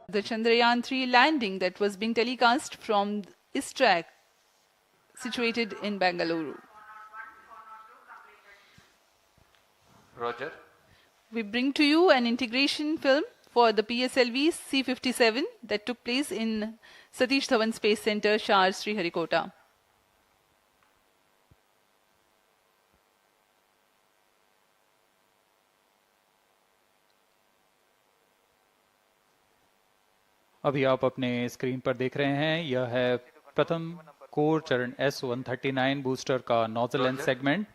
The Chandrayaan-3 landing that was being telecast from ISRO situated in Bengaluru. Roger. We bring to you an integration film for the PSLV C-57 that took place in Satish Dhawan Space Center, Shar, Sriharikota. अभी आप अपने screen पर देख रहे हैं, यह है प्रथम कोर चरण S-139 बूस्टर का नोजल एंड सेगमेंट।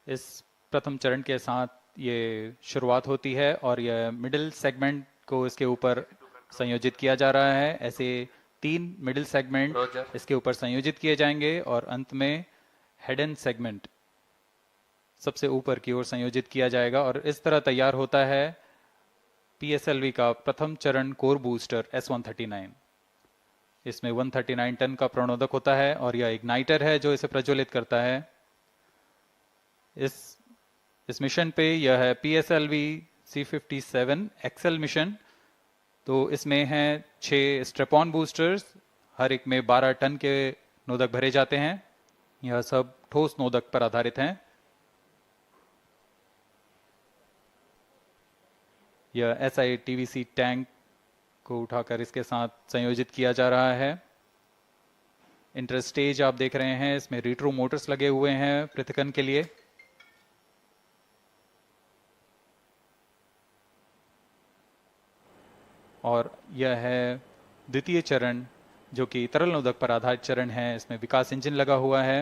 इस प्रथम चरण के साथ ये शुरुआत होती है और यह मिडिल सेगमेंट को इसके ऊपर संयोजित किया जा रहा है। ऐसे 3 मिडिल सेगमेंट इसके ऊपर संयोजित किए जाएंगे और अंत में हेड एंड सेगमेंट सबसे ऊपर की ओर संयोजित किया जाएगा और इस तरह तैयार होता है PSLV का प्रथम चरण कोर बूस्टर S-139। इसमें 139 टन का प्रणोदक होता है और यह इग्नाइटर है जो इसे प्रज्वलित करता है। इस मिशन पे यह है PSLV C-57 एक्सेल मिशन। तो इसमें हैं 6 स्ट्रेपॉन बूस्टर्स, हर एक में 12 टन के नोदक भरे जाते हैं। यह सब ठोस नोदक पर आधारित हैं। यह SI-TVC टैंक को उठाकर इसके साथ संयोजित किया जा रहा है। इंटरस्टेज आप देख रहे हैं, इसमें रिट्रो मोटर्स लगे हुए हैं पृथक्करण के लिए। और यह है द्वितीय चरण जो कि तरल नोदक पर आधारित चरण है। इसमें विकास इंजन लगा हुआ है।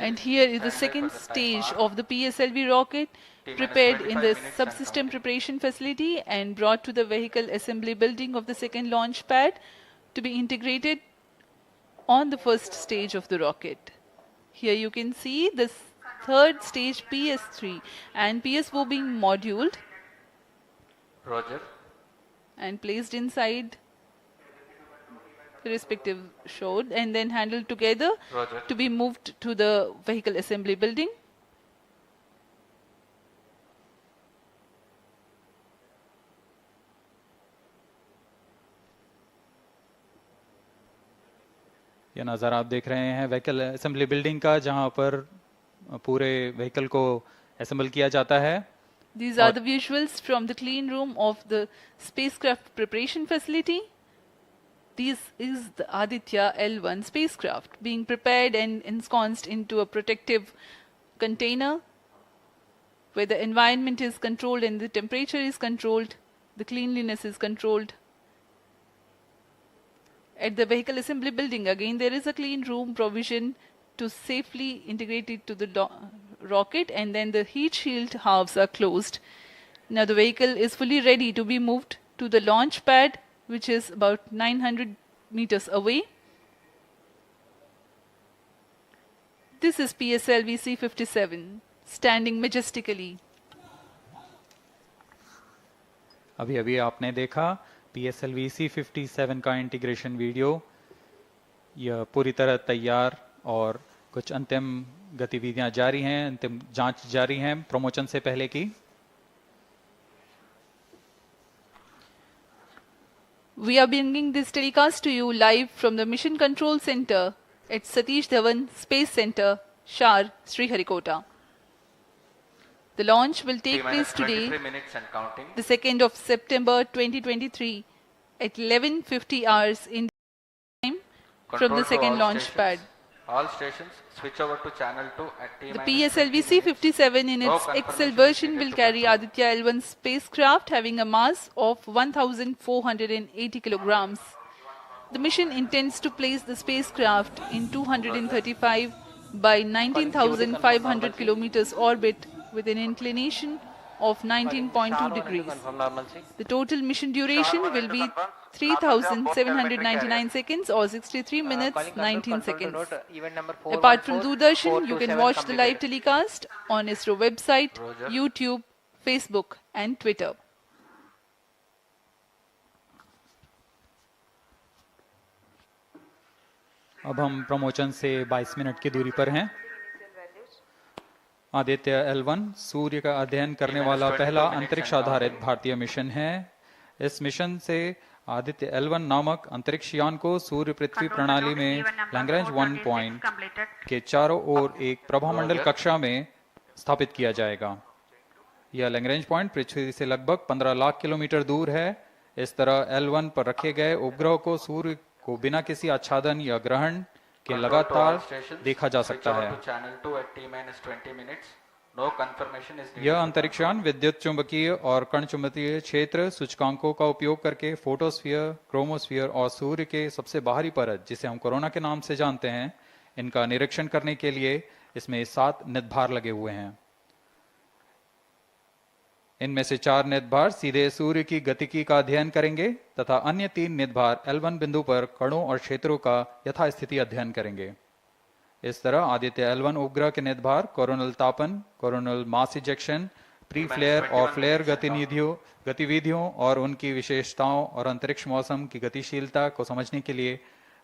And here is the second stage of the PSLV rocket, prepared in the subsystem preparation facility and brought to the vehicle assembly building of the second launch pad to be integrated on the first stage of the rocket. Here you can see the third stage PS3 and PSO being moduled Roger. and placed inside the respective shroud and then handled together Roger. to be moved to the vehicle assembly building. यह नज़ारा आप देख रहे हैं vehicle assembly building का, जहां पर पूरे व्हीकल को असेंबल किया जाता है। These are the visuals from the clean room of the spacecraft preparation facility. This is the Aditya-L1 spacecraft being prepared and ensconced into a protective container where the environment is controlled and the temperature is controlled, the cleanliness is controlled. At the vehicle assembly building, again, there is a clean room provision to safely integrate it to the rocket, and then the heat shield halves are closed. Now the vehicle is fully ready to be moved to the launch pad, which is about 900 meters away. This is PSLV C-57 standing majestically. अभी अभी आपने देखा PSLV C-57 का integration video. यह पूरी तरह तैयार और कुछ अंतिम गतिविधियां जारी हैं, अंतिम जांच जारी हैं प्रमोशन से पहले की। We are bringing this telecast to you live from the Mission Control Center at Satish Dhawan Space Center, Shar, Sriharikota. The launch will take place today, the 2nd of September 2023 at 11:50 hours in time from the second launch pad. All stations switch over to channel 2 at T-. The PSLV C-57 in its XL version will carry Aditya-L1 spacecraft having a mass of 1,480 kilograms. The mission intends to place the spacecraft in 235 by 19,500 kilometers orbit with an inclination of 19.2 degrees. The total mission duration will be 3,799 seconds or 63 minutes 19 seconds. Apart from Doordarshan, you can watch the live telecast on ISRO website, YouTube, Facebook and Twitter. अब हम promotion से 22 minute की दूरी पर हैं। Aditya L1 सूर्य का अध्ययन करने वाला पहला अंतरिक्ष आधारित भारतीय मिशन है। इस मिशन से आदित्य-L1 नामक अंतरिक्ष यान को सूर्य पृथ्वी प्रणाली में लैग्रेंज 1 पॉइंट के चारों ओर एक प्रभामंडल कक्षा में स्थापित किया जाएगा। यह लैग्रेंज पॉइंट पृथ्वी से लगभग 15 लाख किलोमीटर दूर है। इस तरह L1 पर रखे गए उपग्रह को सूर्य को बिना किसी आच्छादन या ग्रहण के लगातार देखा जा सकता है। यह अंतरिक्ष यान विद्युत चुंबकीय और कण चुंबकीय क्षेत्र सूचकांकों का उपयोग करके फोटोस्फीयर, क्रोमोस्फीयर और सूर्य के सबसे बाहरी परत, जिसे हम कोरोना के नाम से जानते हैं, इनका निरीक्षण करने के लिए इसमें 7 निदभार लगे हुए हैं। इनमें से 4 निदभार सीधे सूर्य की गतिकी का अध्ययन करेंगे तथा अन्य 3 निदभार L1 बिंदु पर कणों और क्षेत्रों का यथास्थिति अध्ययन करेंगे। इस तरह आदित्य-L1 उपग्रह के निदभार कोरोनल तापन, coronal mass ejection, pre flare और फ्लेयर गतिविधियों और उनकी विशेषताओं और अंतरिक्ष मौसम की गतिशीलता को समझने के लिए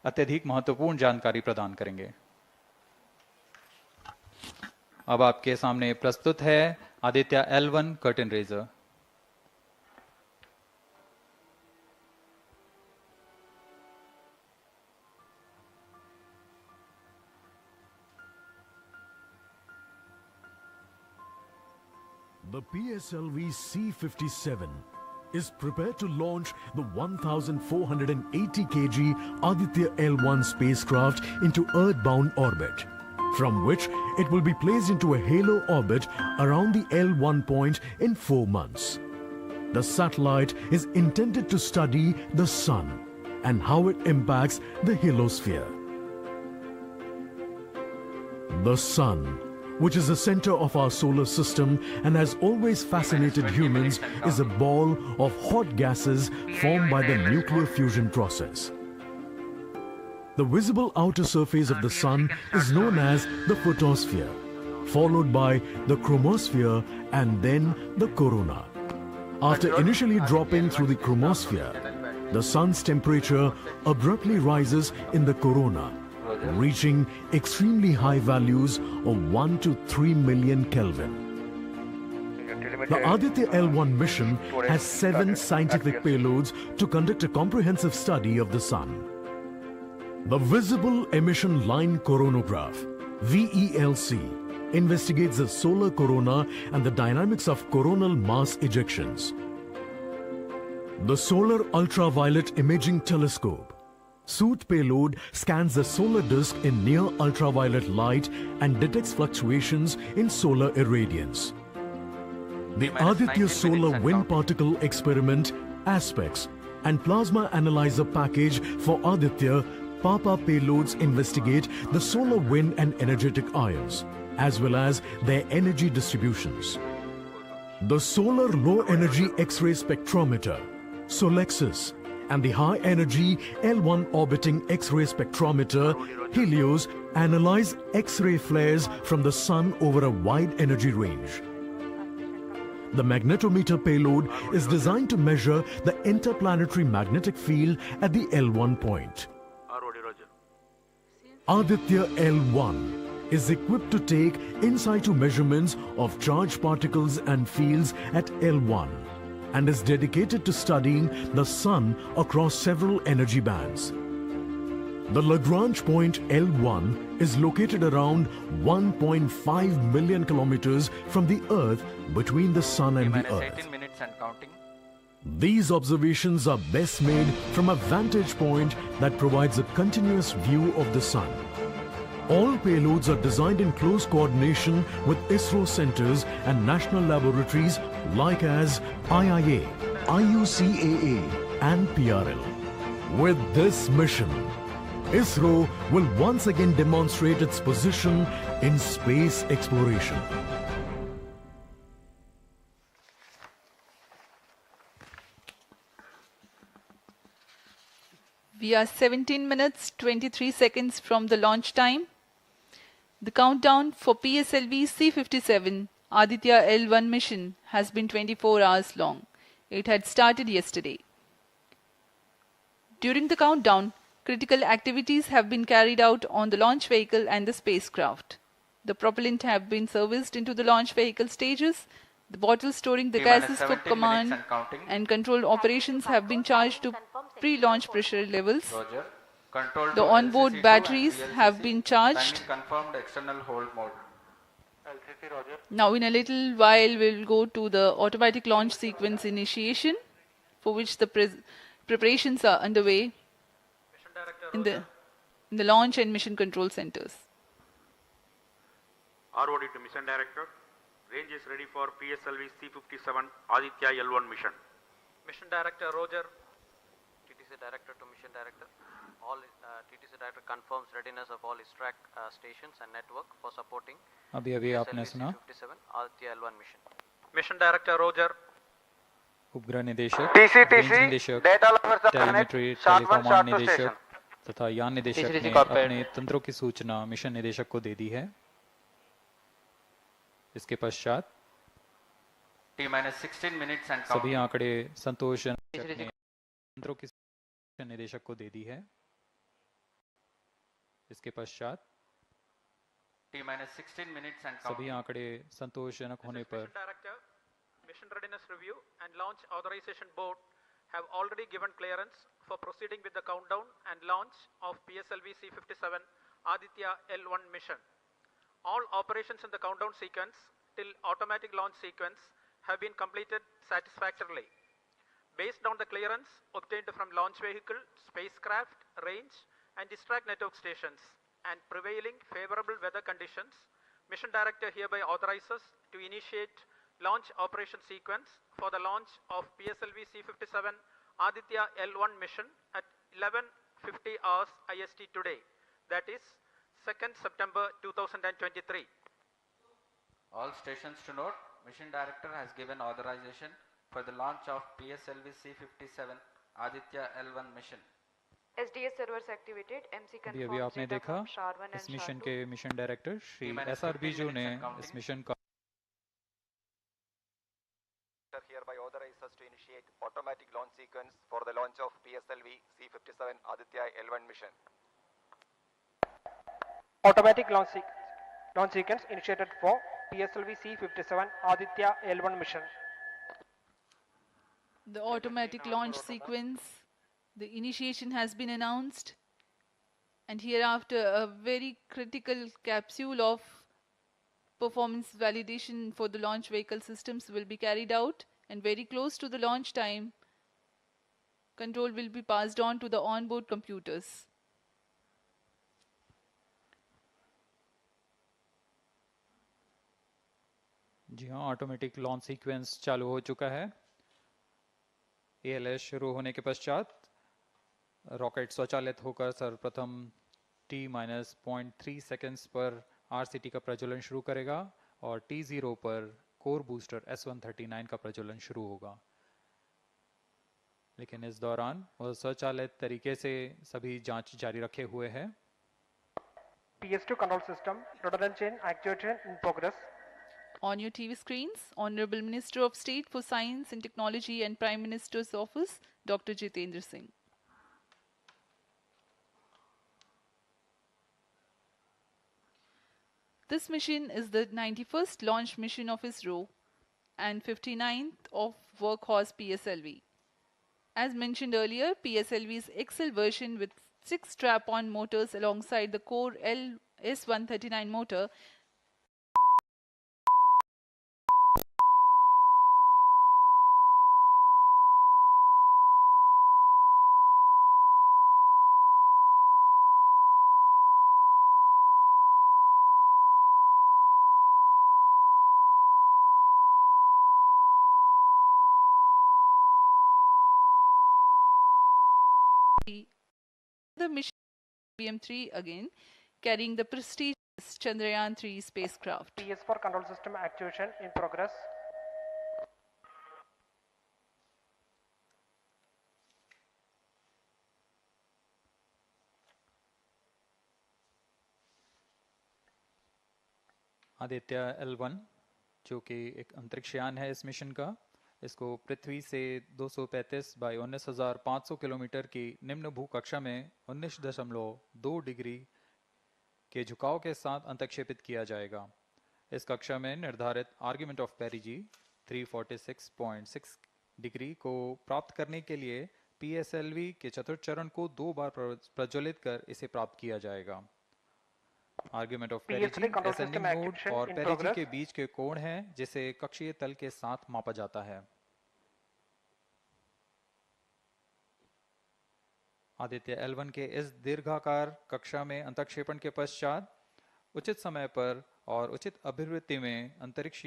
अत्यधिक महत्वपूर्ण जानकारी प्रदान करेंगे। अब आपके सामने प्रस्तुत है आदित्य-L1 curtain raiser. The PSLV C-57 is prepared to launch the 1,480 kg Aditya-L1 spacecraft into Earth-bound orbit, from which it will be placed into a halo orbit around the L1 point in 4 months. The satellite is intended to study the Sun and how it impacts the heliosphere. The Sun, which is the center of our solar system and has always fascinated humans, is a ball of hot gases formed by the nuclear fusion process. The visible outer surface of the Sun is known as the photosphere, followed by the chromosphere and then the corona. After initially dropping through the chromosphere, the Sun's temperature abruptly rises in the corona, reaching extremely high values of 1 to 3 million Kelvin. The Aditya-L1 mission has 7 scientific payloads to conduct a comprehensive study of the Sun. The Visible Emission Line Coronagraph, VELC, investigates the solar corona and the dynamics of coronal mass ejections. The Solar Ultraviolet Imaging Telescope, SOOT payload, scans the solar disk in near ultraviolet light and detects fluctuations in solar irradiance. The Aditya Solar Wind Particle Experiment, ASPEX, and Plasma Analyzer Package for Aditya PAPA payloads investigate the solar wind and energetic ions, as well as their energy distributions. The Solar Low Energy X-ray Spectrometer, SOLEXIS, and the High Energy L1 Orbiting X-ray Spectrometer, HELIOS, analyze X-ray flares from the Sun over a wide energy range. The magnetometer payload is designed to measure the interplanetary magnetic field at the L1 point. Aditya-L1 is equipped to take in situ measurements of charged particles and fields at L1 and is dedicated to studying the Sun across several energy bands. The Lagrange point L1 is located around 1.5 million kilometers from the Earth, between the Sun and the Earth. 18 minutes and counting. These observations are best made from a vantage point that provides a continuous view of the Sun. All payloads are designed in close coordination with ISRO centers and national laboratories like as IIA, IUCAA and PRL. With this mission, ISRO will once again demonstrate its position in space exploration. We are 17 minutes 23 seconds from the launch time. The countdown for PSLV C-57 Aditya-L1 mission has been 24 hours long. It had started yesterday. During the countdown, critical activities have been carried out on the launch vehicle and the spacecraft. The propellant have been serviced into the launch vehicle stages The bottles storing the T-minus gases for 17 minutes command and counting. and control operations have been charged to pre-launch pressure levels. Roger. Control The to onboard LCC2 batteries and have VLCC. been charged. Timing confirmed external hold mode. LCC, Roger. Now in a little while we'll go to the automatic launch sequence initiation, for which the preparations are underway Mission Director, in the launch and mission control centers. ROD to Mission Director. Range is ready for PSLV C-57 Aditya-L1 mission. Mission Director, Roger. TTC Director to Mission Director. All TTC Director confirms readiness of all ISRO stations and network for supporting अभी अभी आपने सुना C-57 Aditya-L1 mission. Mission Director, Roger. उपग्रह निदेशक, TCTC, range निदेशक, data lovers of planet, telemetry, short one, टेलीकॉमांड short two निदेशक station. तथा यान निदेशक TCTC ने corporate. अपने तंत्रों की सूचना मिशन निदेशक को दे दी है। इसके पश्चात T-minus 16 minutes and सभी counting. आंकड़े संतोषजनक ने तंत्रों की सूचना निदेशक को दे दी है। इसके पश्चात T-minus 16 minutes and सभी counting. आंकड़े संतोषजनक होने पर Mission Director, Mission Readiness Review and Launch Authorization Board have already given clearance for proceeding with the countdown and launch of PSLV C-57 Aditya-L1 mission. All operations in the countdown sequence till automatic launch sequence have been completed satisfactorily. Based on the clearance obtained from launch vehicle, spacecraft, range and distract network stations and prevailing favorable weather conditions, Mission Director hereby authorizes to initiate launch operation sequence for the launch of PSLV C-57 Aditya-L1 mission at 11:50 hours IST today, that is 2nd September 2023. All stations to note, Mission Director has given authorization for the launch of PSLV C-57 Aditya-L1 mission. SDS servers activated. MC अभी confirms आपने data देखा from SHAR-1 इस and mission SHAR-2. के mission director Shri T-minus SR 15 Biju ने minutes and counting. इस mission का Hereby authorizes to initiate automatic launch sequence for the launch of PSLV C-57 Aditya-L1 mission. Automatic launch sequence initiated for PSLV C-57 Aditya-L1 mission. The automatic launch sequence, the initiation has been announced, and hereafter a very critical capsule of performance validation for the launch vehicle systems will be carried out, and very close to the launch time, control will be passed on to the onboard computers. जी हाँ, automatic launch sequence चालू हो चुका है। ALS शुरू होने के पश्चात rocket स्वचालित होकर सर्वप्रथम T-0.3 सेकेंड्स पर RCT का प्रज्वलन शुरू करेगा और T0 पर कोर बूस्टर S139 का प्रज्वलन शुरू होगा। लेकिन इस दौरान वह स्वचालित तरीके से सभी जांच जारी रखे हुए है। PS2 control system, redundant chain actuation in progress. On your TV screens, Honorable Minister of State for Science and Technology and Prime Minister's Office, Dr. Jitendra Singh. This mission is the 91st launch mission of ISRO and 59th of Workhorse PSLV. As mentioned earlier, PSLV's XL version with 6 strap-on motors alongside the core S139 motor the mission BM3 again, carrying the prestigious Chandrayaan-3 spacecraft. PS4 control system actuation in progress. आदित्य-L1 जो कि एक अंतरिक्ष यान है इस mission का, इसको पृथ्वी से 235 बाई 19,500 किलोमीटर की निम्न भूकक्षा में 19.2 डिग्री के झुकाव के साथ अंतक्षेपित किया जाएगा। इस कक्षा में निर्धारित आर्ग्यूमेंट ऑफ पेरिजी 346.6 डिग्री को प्राप्त करने के लिए PSLV के चतुर्थ चरण को 2 बार प्रज्वलित कर इसे प्राप्त किया जाएगा। आर्ग्यूमेंट ऑफ पेरिजी, असेंडिंग मोड और पेरिजी के बीच के कोण है जिसे कक्षीय तल के साथ मापा जाता है। आदित्य L1 के इस दीर्घाकार कक्षा में अंतक्षेपण के पश्चात उचित समय पर और उचित अभिवृत्ति में अंतरिक्ष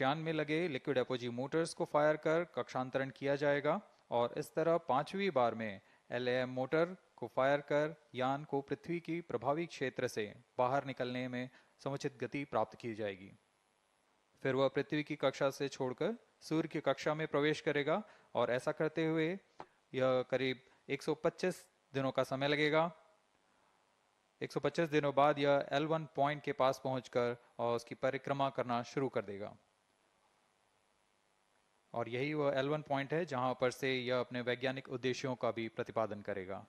यान में लगे लिक्विड एपोजी मोटर्स को फायर कर कक्षांतरण किया जाएगा और इस तरह 5वीं बार में LAM मोटर को फायर कर यान को पृथ्वी की प्रभावी क्षेत्र से बाहर निकलने में समुचित गति प्राप्त की जाएगी। फिर वह पृथ्वी की कक्षा से छोड़कर सूर्य की कक्षा में प्रवेश करेगा और ऐसा करते हुए यह करीब 125 दिनों का समय लगेगा। 125 दिनों बाद यह L1 पॉइंट के पास पहुंचकर और उसकी परिक्रमा करना शुरू कर देगा और यही वह L1 पॉइंट है जहां पर से यह अपने वैज्ञानिक उद्देश्यों का भी प्रतिपादन करेगा।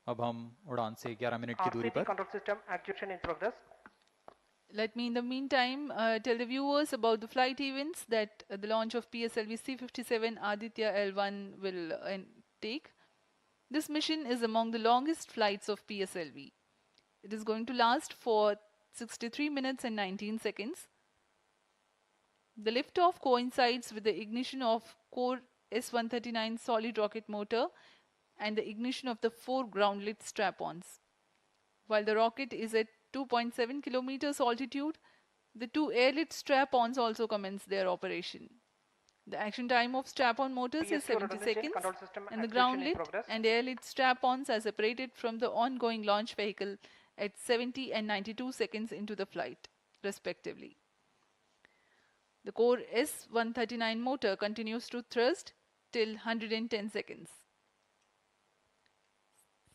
अब हम उड़ान से 11 मिनट की दूरी पर control system activation in progress. Let me in the meantime tell the viewers about the flight events that the launch of PSLV C-57 Aditya-L1 will take. This mission is among the longest flights of PSLV. It is going to last for 63 minutes and 19 seconds. The liftoff coincides with the ignition of core S-139 solid rocket motor and the ignition of the 4 groundlet strap-ons. While the rocket is at 2.7 kilometers altitude, the 2 airlit strap-ons also commence their operation. The action time of strap-on motors is 70 seconds and the ground-lit and air-lit strap-ons are separated from the ongoing launch vehicle at 70 and 92 seconds into the flight, respectively. The core S-139 motor continues to thrust till 110 seconds.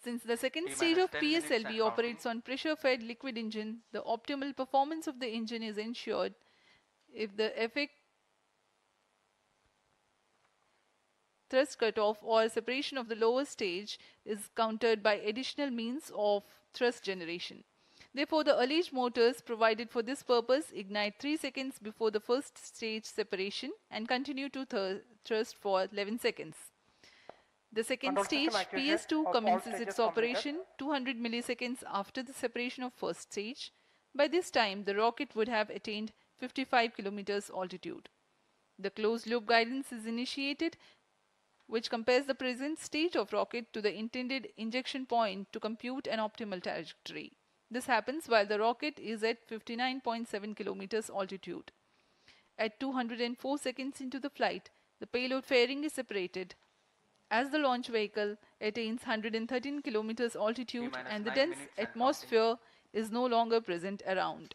Since the second stage of PSLV operates on pressure-fed liquid engine, the optimal performance of the engine is ensured if the effect thrust cutoff or separation of the lower stage is countered by additional means of thrust generation. Therefore, the alleged motors provided for this purpose ignite 3 seconds before the first stage separation and continue to thrust for 11 seconds. The second stage, PS2, commences its operation 200 milliseconds after the separation of first stage. By this time, the rocket would have attained 55 kilometers altitude. The closed-loop guidance is initiated, which compares the present state of rocket to the intended injection point to compute an optimal trajectory. This happens while the rocket is at 59.7 kilometers altitude. At 204 seconds into the flight, the payload fairing is separated as the launch vehicle attains 113 kilometers altitude and the dense atmosphere is no longer present around.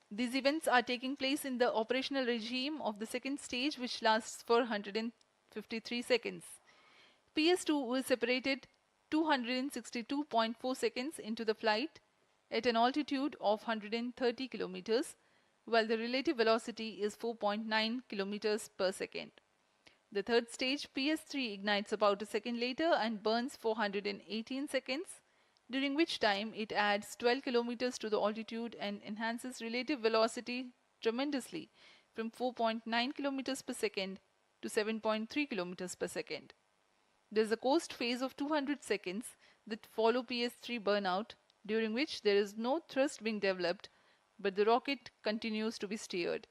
These events are taking place in the operational regime of the second stage, which lasts for 153 seconds. PS2 is separated 262.4 seconds into the flight at an altitude of 130 kilometers, while the relative velocity is 4.9 kilometers per second. The third stage, PS3, ignites about a second later and burns for 118 seconds, during which time it adds 12 kilometers to the altitude and enhances relative velocity tremendously from 4.9 kilometers per second to 7.3 kilometers per second. There is a coast phase of 200 seconds that follow PS3 burnout, during which there is no thrust being developed, but the rocket continues to be steered.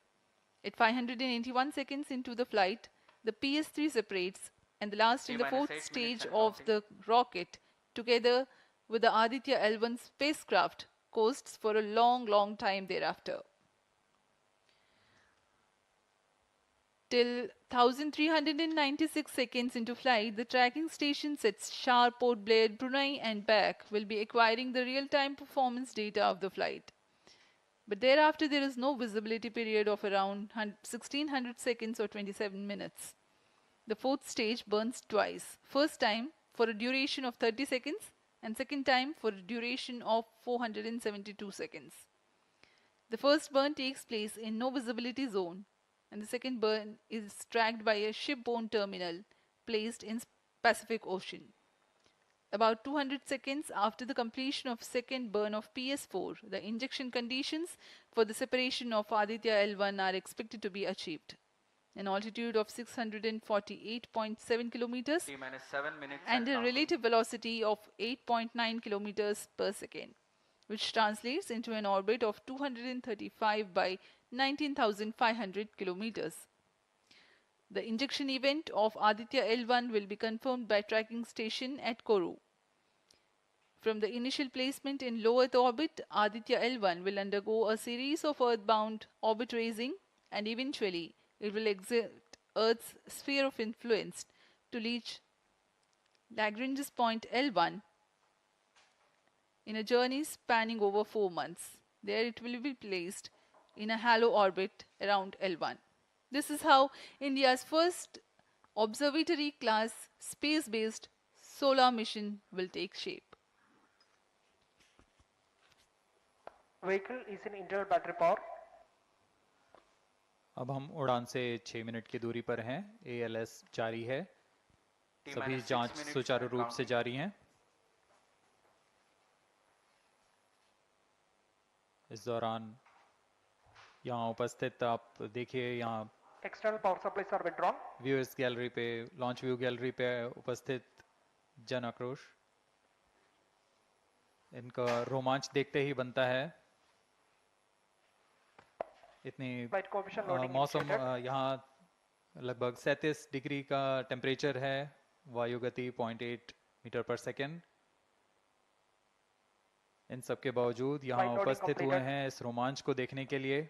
At 581 seconds into the flight, the PS3 separates and the last and the fourth stage of the rocket, together with the Aditya-L1 spacecraft, coasts for a long time thereafter. Till 1396 seconds into flight, the tracking stations at Shar, Port Blair, Brunei and back will be acquiring the real-time performance data of the flight. But thereafter there is no visibility period of around 1600 seconds or 27 minutes. The fourth stage burns twice. First time for a duration of 30 seconds and second time for a duration of 472 seconds. The first burn takes place in no visibility zone and the second burn is tracked by a shipborne terminal placed in Pacific Ocean. About 200 seconds after the completion of second burn of PS4, the injection conditions for the separation of Aditya-L1 are expected to be achieved. An altitude of 648.7 kilometers T minus 7 minutes and a counting. relative velocity of 8.9 kilometers per second, which translates into an orbit of 235 by 19,500 kilometers. The injection event of Aditya-L1 will be confirmed by tracking station at Kourou. From the initial placement in low Earth orbit, Aditya-L1 will undergo a series of earthbound orbit raising, and eventually it will exit Earth's sphere of influence to reach Lagrange's point L1 in a journey spanning over 4 months. There it will be placed in a halo orbit around L1. This is how India's first observatory class space-based solar mission will take shape. Vehicle is in internal battery power. अब हम उड़ान से 6 minute की दूरी पर हैं। ALS जारी है। सभी जांच सुचारू रूप से जारी हैं। इस दौरान यहाँ उपस्थित आप देखिए, यहाँ External power supplies are withdrawn. Viewers gallery पे, लॉन्च व्यू गैलरी पे उपस्थित जन आक्रोश, इनका रोमांच देखते ही बनता है। इतनी मौसम यहाँ लगभग 37 डिग्री का टेम्परेचर है, वायु गति 0.8 मीटर पर सेकेंड। इन सब के बावजूद यहाँ उपस्थित हुए हैं इस रोमांच को देखने के लिए।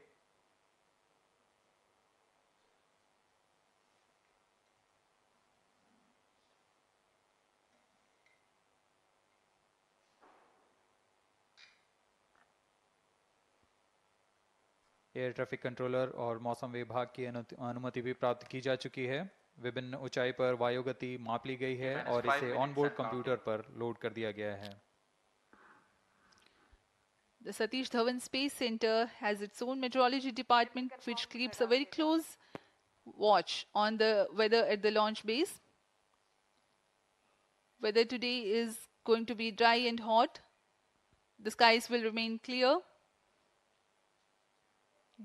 एयर ट्रैफिक कंट्रोलर और मौसम विभाग की अनुमति भी प्राप्त की जा चुकी है। विभिन्न ऊंचाई पर वायु गति माप ली गई है और इसे ऑनबोर्ड कंप्यूटर पर लोड कर दिया गया है। The Satish Dhawan Space Center has its own meteorology department which keeps a very close watch on the weather at the launch base. Weather today is going to be dry and hot. The skies will remain clear.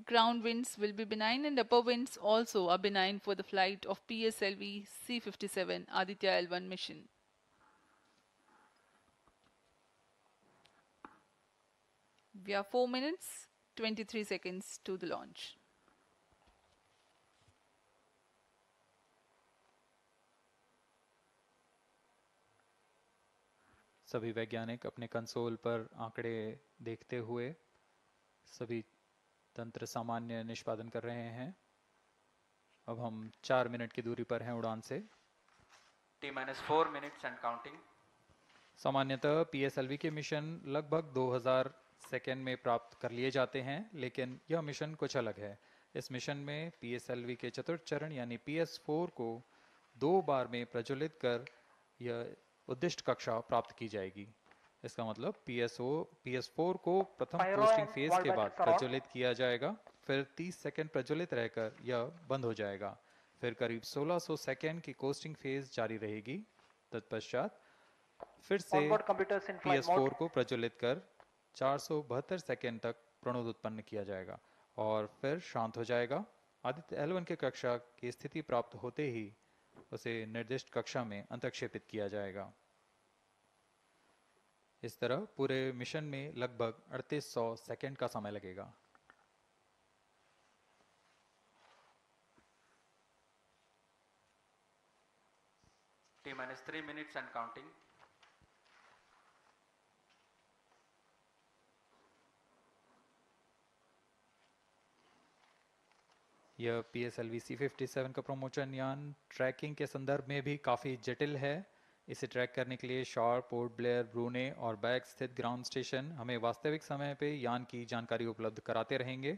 Ground winds will be benign and upper winds also are benign for the flight of PSLV C-57 Aditya-L1 mission. We are 4 minutes, 23 seconds to the launch. सभी वैज्ञानिक अपने console पर आंकड़े देखते हुए सभी तंत्र सामान्य निष्पादन कर रहे हैं। अब हम 4 मिनट की दूरी पर हैं उड़ान से। T minus 4 minutes and counting. सामान्यतः PSLV के मिशन लगभग 2000 सेकेंड में प्राप्त कर लिए जाते हैं, लेकिन यह मिशन कुछ अलग है। इस मिशन में PSLV के चतुर्थ चरण यानी PS4 को 2 बार में प्रज्वलित कर यह उद्दिष्ट कक्षा प्राप्त की जाएगी। इसका मतलब PS4 को प्रथम कोस्टिंग फेज के बाद प्रज्वलित किया जाएगा, फिर 30 सेकेंड प्रज्वलित रहकर यह बंद हो जाएगा, फिर करीब 1600 सेकेंड की कोस्टिंग फेज जारी रहेगी। तत्पश्चात फिर से PS4 को प्रज्वलित कर 472 सेकेंड तक प्रणोद उत्पन्न किया जाएगा और फिर शांत हो जाएगा। आदित्य-L1 के कक्षा की स्थिति प्राप्त होते ही उसे निर्दिष्ट कक्षा में अंतक्षेपित किया जाएगा। इस तरह पूरे मिशन में लगभग 3800 सेकेंड का समय लगेगा। T minus 3 minutes and counting. यह PSLV C-57 का प्रमोशन यान ट्रैकिंग के संदर्भ में भी काफ़ी जटिल है। इसे ट्रैक करने के लिए शॉर, पोर्ट ब्लेयर, ब्रूने और बैग स्थित ग्राउंड स्टेशन हमें वास्तविक समय पे यान की जानकारी उपलब्ध कराते रहेंगे।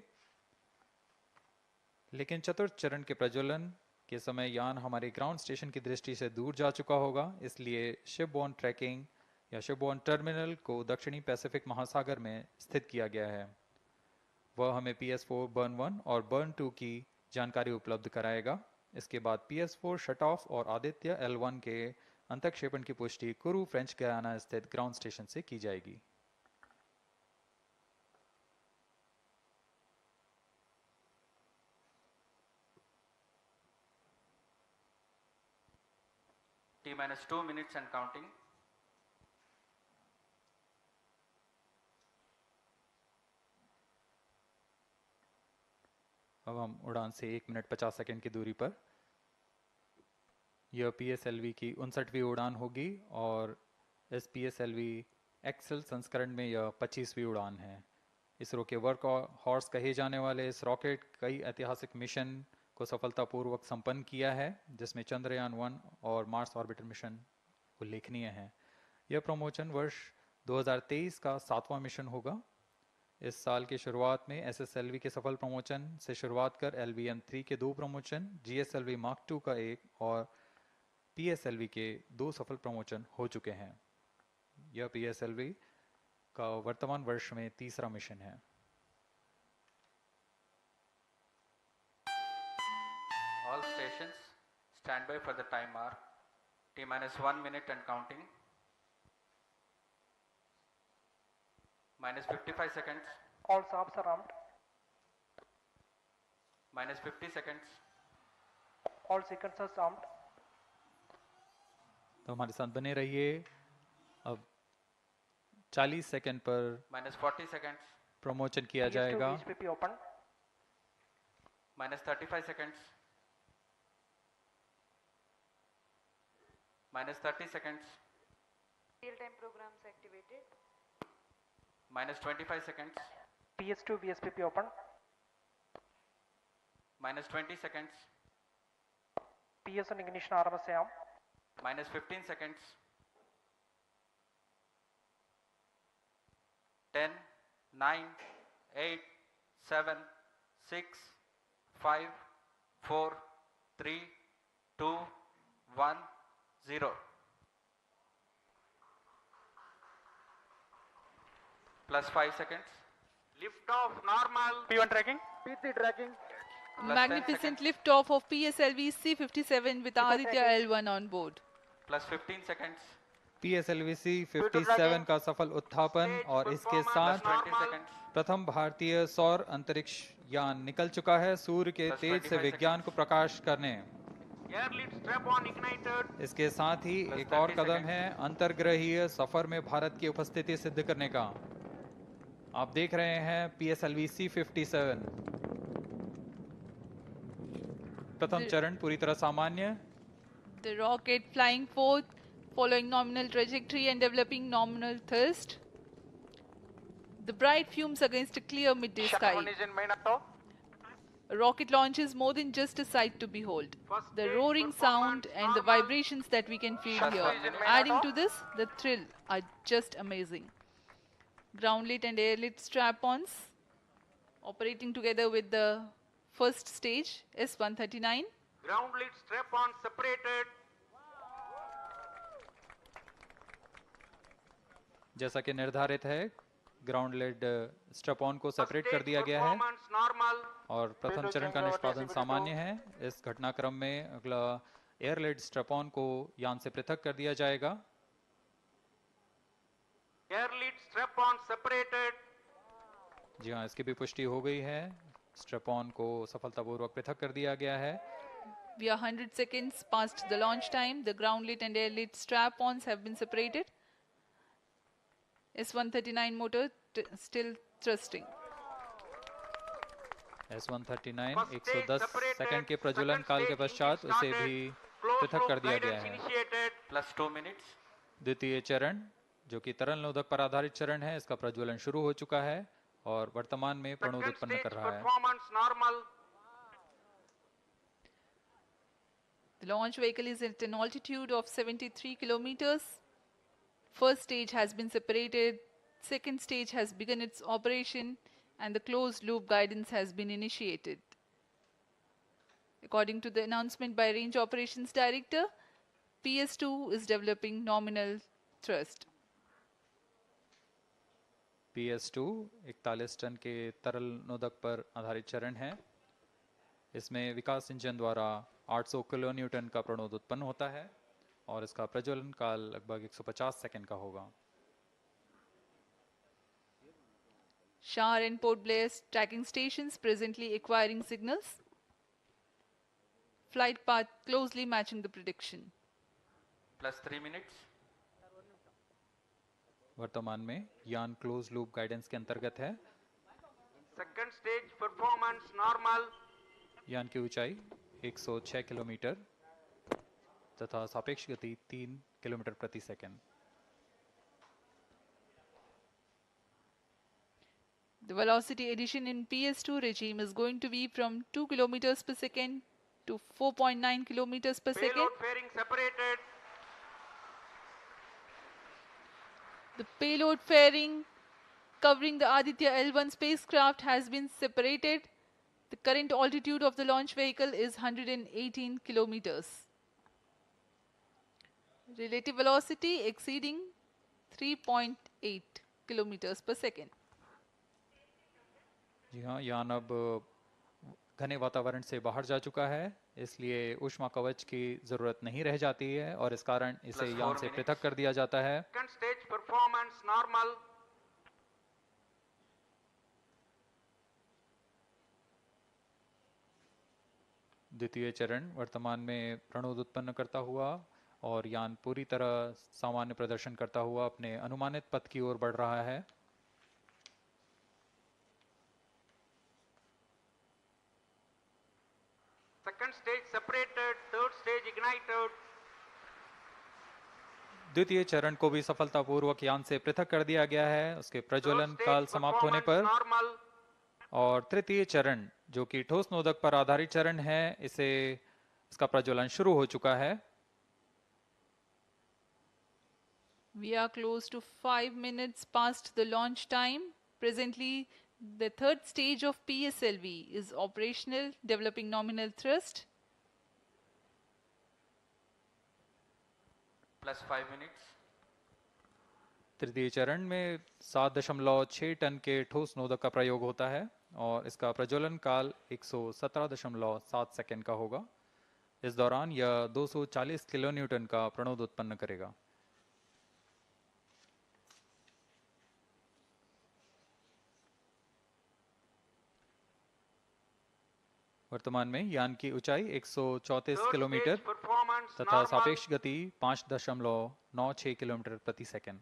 लेकिन चतुर्थ चरण के प्रज्वलन के समय यान हमारे ग्राउंड स्टेशन की दृष्टि से दूर जा चुका होगा, इसलिए शिपबोर्न ट्रैकिंग या शिपबोर्न टर्मिनल को दक्षिणी पैसिफिक महासागर में स्थित किया गया है। वह हमें PS4 बर्न 1 और बर्न 2 की जानकारी उपलब्ध कराएगा। इसके बाद PS4 शट ऑफ और आदित्य-L1 के अंतःक्षेपण की पुष्टि कुरु फ्रेंच गयाना स्थित ग्राउंड स्टेशन से की जाएगी। T-2 minutes and counting. अब हम उड़ान से 1 मिनट 50 सेकंड की दूरी पर, यह PSLV की 59वीं उड़ान होगी और इस PSLV एक्सेल संस्करण में यह 25वीं उड़ान है। इसरो के वर्क हॉर्स कहे जाने वाले इस रॉकेट कई ऐतिहासिक मिशन को सफलतापूर्वक संपन्न किया है, जिसमें चंद्रयान 1 और मार्स ऑर्बिटर मिशन उल्लेखनीय हैं। यह प्रमोशन वर्ष 2023 का 7वां मिशन होगा। इस साल की शुरुआत में SSLV के सफल प्रमोशन से शुरुआत कर LVM-3 के 2 प्रमोशन, GSLV Mark II का 1 और PSLV के 2 सफल प्रमोशन हो चुके हैं। यह PSLV का वर्तमान वर्ष में 3रा मिशन है। All stations stand by for the time mark. T-1 minute and counting. -55 seconds. All subs are armed. -50 seconds. All sequencers armed. तो हमारे साथ बने रहिए। अब 40 सेकंड पर -40 seconds. प्रमोशन किया जाएगा। VHPP open. -35 seconds. -30 seconds. Real-time programs activated. -25 seconds. PS2 VSPP open. -20 seconds. PS1 ignition RMS arm. -15 seconds. 10, 9, 8, 7, 6, 5, 4, 3, 2, 1, 0. +5 seconds. Lift off normal. P1 tracking. P3 tracking. Magnificent liftoff of PSLV C-57 with Aditya-L1 on board. +15 seconds. PSLV C-57 का सफल उत्थापन और इसके साथ +20 seconds. प्रथम भारतीय सौर अंतरिक्ष यान निकल चुका है सूर्य के तेज से विज्ञान को प्रकाश करने। Air lead strap on ignited. इसके साथ ही एक और कदम है अंतर्ग्रहीय सफर में भारत की उपस्थिति सिद्ध करने का। आप देख रहे हैं PSLV C-57 प्रथम चरण पूरी तरह सामान्य। The rocket flying forth, following nominal trajectory and developing nominal thrust. The bright fumes against a clear midday sky. Is in main auto. A rocket launch is more than just a sight to behold. The roaring sound and the vibrations that we can feel here, adding to this, the thrill are just amazing. Ground-lit and air-lit strap-ons operating together with the first stage, S-139. Ground lead strap on separated. जैसा कि निर्धारित है, ground lead strap on को separate कर दिया गया है Performance normal. और प्रथम चरण का निष्पादन सामान्य है। इस घटनाक्रम में अगला एयर लेड स्ट्रैप ऑन को यान से पृथक कर दिया जाएगा। Air lead strap on separated. जी हाँ, इसकी भी पुष्टि हो गई है। स्ट्रैप ऑन को सफलतापूर्वक पृथक कर दिया गया है। We are 100 seconds past the launch time. The ground-lit and air-lit strap-ons have been separated. S-139 motor still thrusting. S-139 110 second के प्रज्वलन काल के पश्चात उसे भी पृथक कर दिया गया है। +2 minutes. द्वितीय चरण जो कि तरल नोदक पर आधारित चरण है, इसका प्रज्वलन शुरू हो चुका है और वर्तमान में प्रणोद उत्पन्न कर रहा है। Performance normal. The launch vehicle is at an altitude of 73 kilometers. First stage has been separated. Second stage has begun its operation and the closed loop guidance has been initiated. According to the announcement by Range Operations Director, PS2 is developing nominal thrust. PS2 41 ton के तरल नोदक पर आधारित चरण है। इसमें विकास engine द्वारा 800 kilo Newton का प्रणोद उत्पन्न होता है। और इसका प्रज्वलन काल लगभग 150 सेकंड का होगा। Shar and Port Blair tracking stations presently acquiring signals. Flight path closely matching the prediction. Plus 3 minutes. वर्तमान में यान क्लोज लूप गाइडेंस के अंतर्गत है। Second stage performance normal. यान की ऊंचाई 106 किलोमीटर तथा सापेक्ष गति 3 किलोमीटर प्रति second. The velocity addition in PS2 regime is going to be from 2 kilometers per second to 4.9 kilometers per second. Payload fairing separated. The payload fairing covering the Aditya-L1 spacecraft has been separated. The current altitude of the launch vehicle is 118 kilometers. Relative velocity exceeding 3.8 kilometers per second. जी हाँ, यान अब घने वातावरण से बाहर जा चुका है, इसलिए ऊष्मा कवच की जरूरत नहीं रह जाती है और इस कारण इसे यान से पृथक कर दिया जाता है। Second stage performance normal. द्वितीय चरण वर्तमान में प्रणोद उत्पन्न करता हुआ और यान पूरी तरह सामान्य प्रदर्शन करता हुआ अपने अनुमानित पथ की ओर बढ़ रहा है। Second stage separated. Third stage ignited. द्वितीय चरण को भी सफलतापूर्वक यान से पृथक कर दिया गया है उसके प्रज्वलन काल समाप्त होने पर। Normal. और तृतीय चरण जो कि ठोस नोदक पर आधारित चरण है, इसका प्रज्वलन शुरू हो चुका है। We are close to 5 minutes past the launch time. Presently, the third stage of PSLV is operational, developing nominal thrust. Plus 5 minutes. तृतीय चरण में 7.6 टन के ठोस नोदक का प्रयोग होता है और इसका प्रज्वलन काल 117.7 सेकंड का होगा। इस दौरान यह 240 किलोन्यूटन का प्रणोद उत्पन्न करेगा। वर्तमान में यान की ऊंचाई 134 किलोमीटर तथा सापेक्ष गति 5.96 किलोमीटर प्रति सेकंड।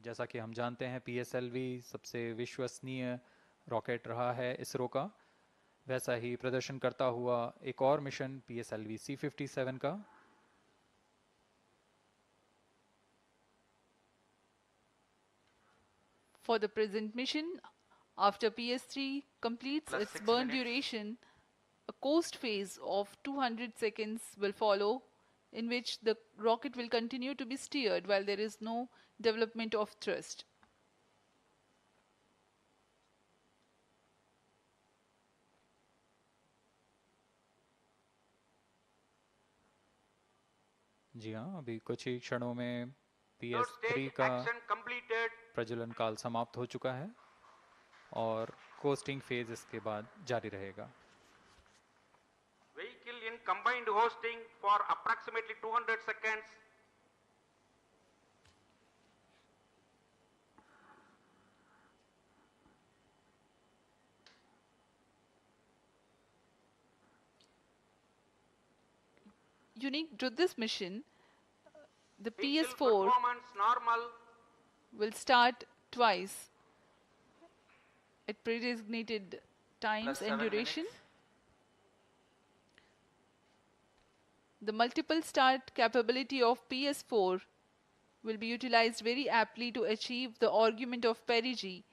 जैसा कि हम जानते हैं PSLV सबसे विश्वसनीय रॉकेट रहा है इसरो का, वैसा ही प्रदर्शन करता हुआ एक और मिशन PSLV C57 का। For the present mission, after PS3 completes Plus its 6 burn minutes. duration, a coast phase of 200 seconds will follow, in which the rocket will continue to be steered while there is no development of thrust. जी हाँ, अभी कुछ ही क्षणों में Third PS3 stage का action completed. प्रज्वलन काल समाप्त हो चुका है और कोस्टिंग फेज इसके बाद जारी रहेगा। Vehicle in combined hosting for approximately 200 seconds. Unique to this mission, the Vehicle PS4 performance normal. will start twice at pre-designated times Plus and 7 duration. minutes. The multiple start capability of PS4 will be utilized very aptly to achieve the argument of perigee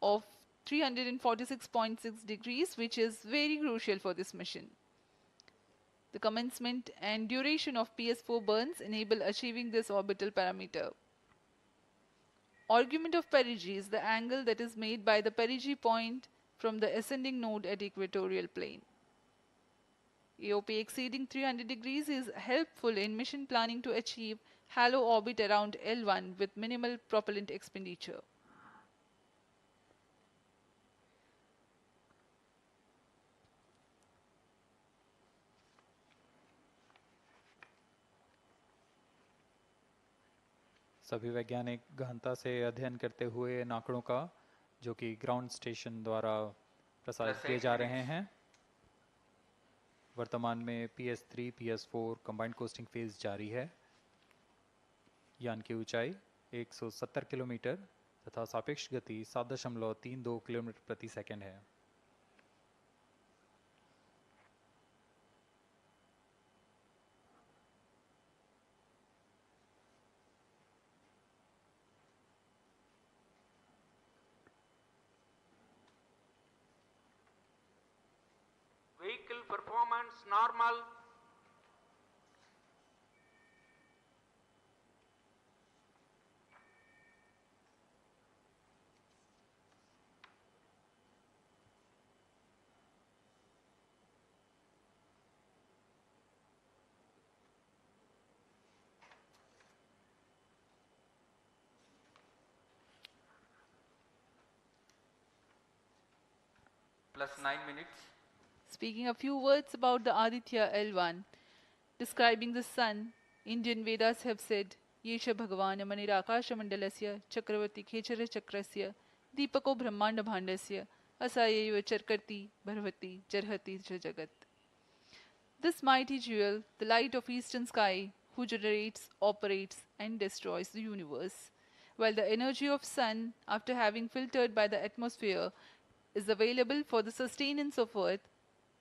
of 346.6 degrees, which is very crucial for this mission. The commencement and duration of PS4 burns enable achieving this orbital parameter. Argument of perigee is the angle that is made by the perigee point from the ascending node at equatorial plane. AOP exceeding 300 degrees is helpful in mission planning to achieve halo orbit around L1 with minimal propellant expenditure. सभी वैज्ञानिक गहनता से अध्ययन करते हुए इन आंकड़ों का जो कि ग्राउंड स्टेशन द्वारा प्रसारित किए जा रहे हैं। वर्तमान में PS3 PS4 combined costing phase जारी है। यान की ऊंचाई 170 किलोमीटर तथा सापेक्ष गति 7.32 किलोमीटर प्रति सेकंड है। Vehicle performance normal. Plus 9 minutes. Speaking a few words about the Aditya-L1, describing the sun, Indian Vedas have said, Yesha Bhagavan Manirakash Mandalasya Chakravarti Khechara Chakrasya Deepako Brahmanda Bhandasya Asayeva Charkarti Bharvati Jarhati Jagat. This mighty jewel, the light of eastern sky, who generates, operates and destroys the universe, while the energy of sun, after having filtered by the atmosphere, is available for the sustenance of earth,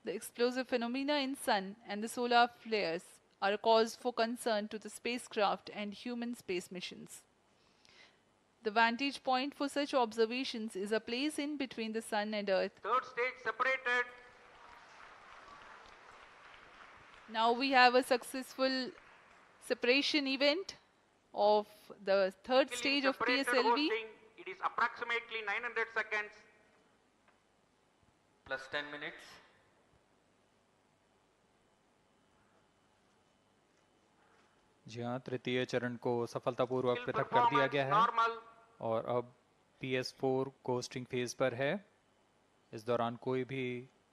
the explosive phenomena in sun and the solar flares are a cause for concern to the spacecraft and human space missions. The vantage point for such observations is a place in between the sun and earth. Third stage separated. Now we have a successful separation event of the third stage of Separated PSLV. hosting. It is approximately 900 seconds. Plus 10 minutes. जी हाँ, तृतीय चरण को सफलतापूर्वक पृथक कर दिया गया है और अब PS4 कोस्टिंग फेज पर है। इस दौरान कोई भी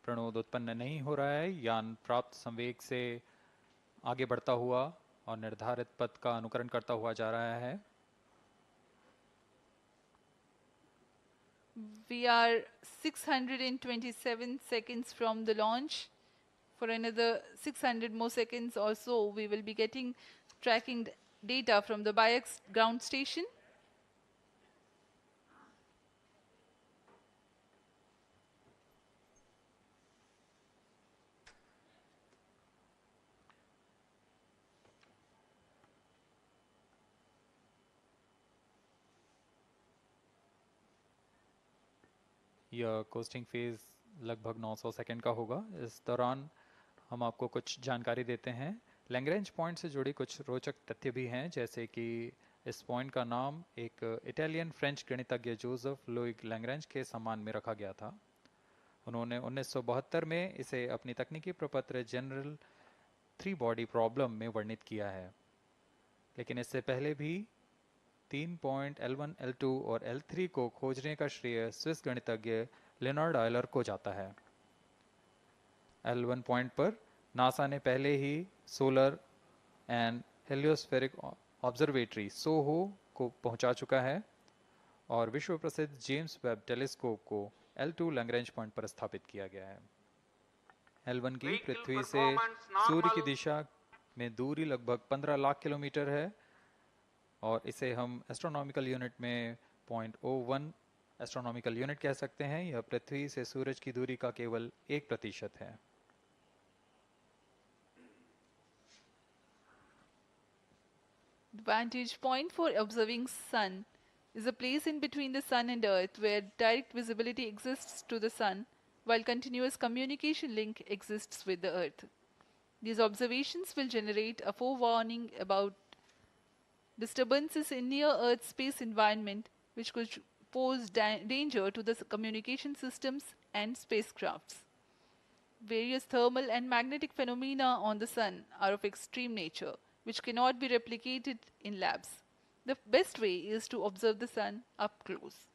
प्रणोद उत्पन्न नहीं हो रहा है। यान प्राप्त संवेग से आगे बढ़ता हुआ और निर्धारित पथ का अनुकरण करता हुआ जा रहा है। We are 627 seconds from the launch. For another 600 more seconds or so, we will be getting tracking data from the BIAX ground station. यह कोस्टिंग फेज लगभग 900 सेकंड का होगा। इस दौरान हम आपको कुछ जानकारी देते हैं। लैग्रेंज पॉइंट से जुड़ी कुछ रोचक तथ्य भी हैं, जैसे कि इस पॉइंट का नाम एक इटालियन फ्रेंच गणितज्ञ जोसेफ लुइग लैग्रेंज के सम्मान में रखा गया था। उन्होंने 1972 में इसे अपनी तकनीकी प्रपत्र जनरल 3 बॉडी प्रॉब्लम में वर्णित किया है, लेकिन इससे पहले भी 3 पॉइंट L1, L2 और L3 को खोजने का श्रेय स्विस गणितज्ञ लियोनार्ड आयलर को जाता है। L1 पॉइंट पर नासा ने पहले ही सोलर एंड हेलियोस्फेरिक ऑब्जर्वेटरी सोहो को पहुंचा चुका है और विश्व प्रसिद्ध जेम्स वेब टेलीस्कोप को L2 लैग्रेंज पॉइंट पर स्थापित किया गया है। L1 की पृथ्वी से सूर्य की दिशा में दूरी लगभग 15 लाख किलोमीटर है और इसे हम एस्ट्रोनॉमिकल यूनिट में 0.01 एस्ट्रोनॉमिकल यूनिट कह सकते हैं। यह पृथ्वी से सूरज की दूरी का केवल 1% है। The vantage point for observing sun is a place in between the sun and earth where direct visibility exists to the sun while continuous communication link exists with the earth. These observations will generate a forewarning about disturbances in near Earth space environment which could pose danger to the communication systems and spacecrafts. Various thermal and magnetic phenomena on the sun are of extreme nature, which cannot be replicated in labs. The best way is to observe the sun up close.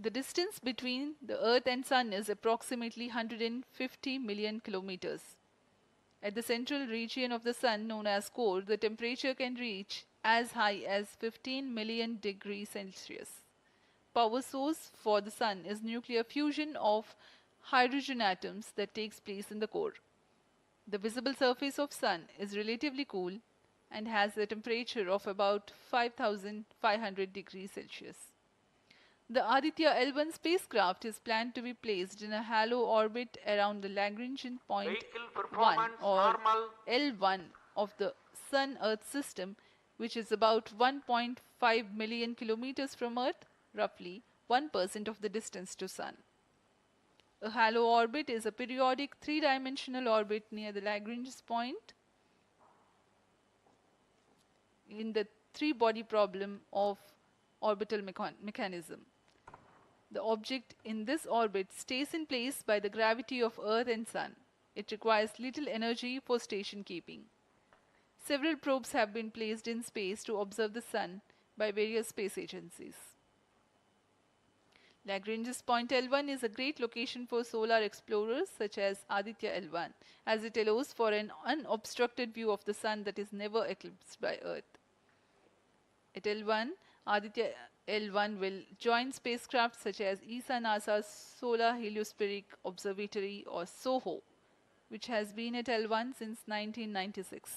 The distance between the Earth and Sun is approximately 150 million kilometers. At the central region of the Sun, known as core, the temperature can reach as high as 15 million degrees Celsius. Power source for the Sun is nuclear fusion of hydrogen atoms that takes place in the core. The visible surface of Sun is relatively cool and has a temperature of about 5,500 degrees Celsius. The Aditya-L1 spacecraft is planned to be placed in a halo orbit around the Lagrangian point Vehicle 1 performance or normal. L1 of the Sun-Earth system, which is about 1.5 million kilometers from Earth, roughly 1% of the distance to Sun. A halo orbit is a periodic three-dimensional orbit near the Lagrange point in the three-body problem of orbital mechanism. The object in this orbit stays in place by the gravity of Earth and Sun. It requires little energy for station keeping. Several probes have been placed in space to observe the Sun by various space agencies. Lagrange's point L1 is a great location for solar explorers such as Aditya-L1, as it allows for an unobstructed view of the Sun that is never eclipsed by Earth. At L1, Aditya-L1 will join spacecraft such as ESA-NASA's Solar Heliospheric Observatory or SOHO, which has been at L1 since 1996.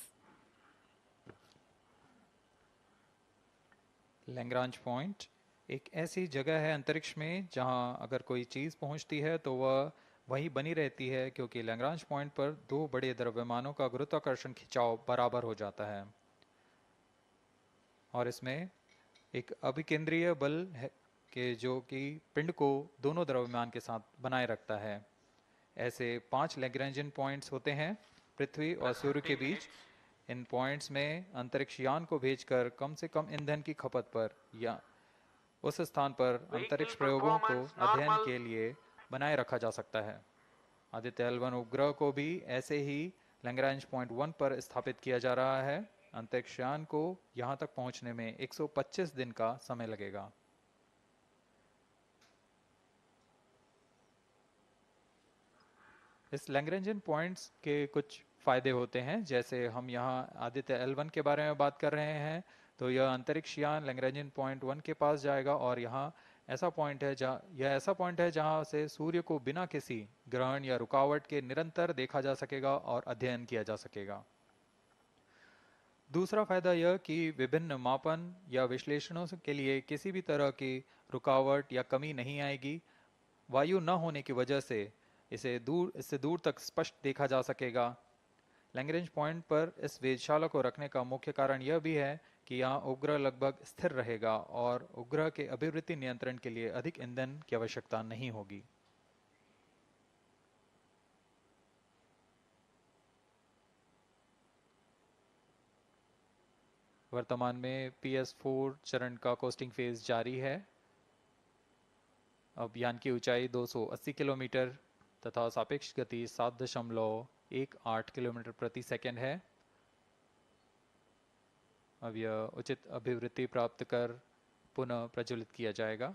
Lagrange point एक ऐसी जगह है अंतरिक्ष में जहां अगर कोई चीज़ पहुंचती है तो वह वहीं बनी रहती है, क्योंकि लैग्रांज पॉइंट पर दो बड़े द्रव्यमानों का गुरुत्वाकर्षण खिंचाव बराबर हो जाता है और इसमें एक अभिकेंद्रीय बल है कि जो कि पिंड को दोनों द्रव्यमान के साथ बनाए रखता है। ऐसे 5 लैग्रेंजियन पॉइंट्स होते हैं पृथ्वी और सूर्य के बीच। इन पॉइंट्स में अंतरिक्ष यान को भेजकर कम से कम ईंधन की खपत पर या उस स्थान पर अंतरिक्ष प्रयोगों को अध्ययन के लिए बनाए रखा जा सकता है। आदित्य-L1 उपग्रह को भी ऐसे ही लैग्रांज पॉइंट 1 पर स्थापित किया जा रहा है। अंतरिक्ष यान को यहां तक पहुंचने में 125 दिन का समय लगेगा। इस लैग्रेंजियन पॉइंट्स के कुछ फायदे होते हैं, जैसे हम यहाँ आदित्य-L1 के बारे में बात कर रहे हैं तो यह अंतरिक्ष यान लैग्रेंजियन पॉइंट 1 के पास जाएगा और यहाँ ऐसा पॉइंट है जहाँ से सूर्य को बिना किसी ग्रहण या रुकावट के निरंतर देखा जा सकेगा और अध्ययन किया जा सकेगा। दूसरा फायदा यह कि विभिन्न मापन या विश्लेषणों के लिए किसी भी तरह की रुकावट या कमी नहीं आएगी। वायु न होने की वजह से इससे दूर तक स्पष्ट देखा जा सकेगा। लैग्रेंज पॉइंट पर इस वेधशाला को रखने का मुख्य कारण यह भी है कि यहाँ उपग्रह लगभग स्थिर रहेगा और उपग्रह के अभिवृद्धि नियंत्रण के लिए अधिक ईंधन की आवश्यकता नहीं होगी। वर्तमान में PS4 चरण का कोस्टिंग फेज जारी है। अब यान की ऊंचाई 280 किलोमीटर तथा सापेक्ष गति 7.18 किलोमीटर प्रति सेकंड है। अब यह उचित अभिवृद्धि प्राप्त कर पुनः प्रज्वलित किया जाएगा।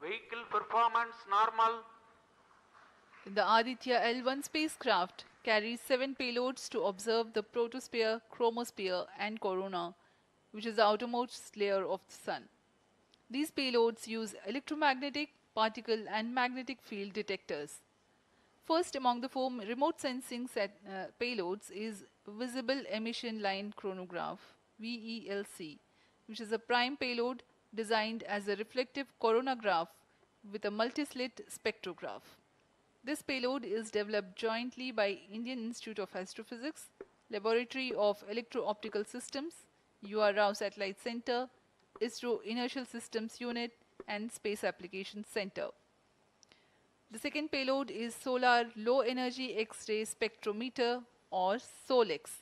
Vehicle performance normal. The Aditya-L1 spacecraft carries 7 payloads to observe the protosphere, chromosphere and corona, which is the outermost layer of the Sun. These payloads use electromagnetic, particle and magnetic field detectors. First among the 4 remote sensing payloads is Visible Emission Line Chronograph, VELC, which is a prime payload designed as a reflective coronagraph with a multi-slit spectrograph. This payload is developed jointly by Indian Institute of Astrophysics, Laboratory of Electro-Optical Systems, UR Satellite Center, ISRO Inertial Systems Unit and Space Applications Center. The second payload is Solar Low Energy X-ray Spectrometer or SOLEX,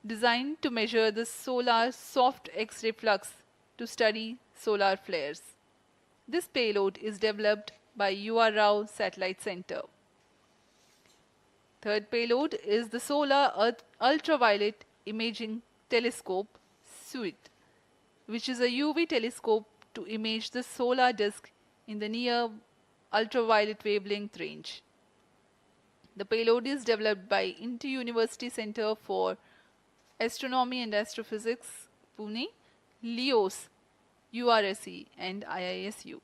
designed to measure the solar soft X-ray flux to study solar flares. This payload is developed by UR Satellite Center. Third payload is the Solar Earth Ultraviolet Imaging Telescope SUIT, which is a UV telescope to image the solar disk in the near ultraviolet wavelength range. The payload is developed by Inter-University Center for Astronomy and Astrophysics, Pune, LEOS, URSE and IISU.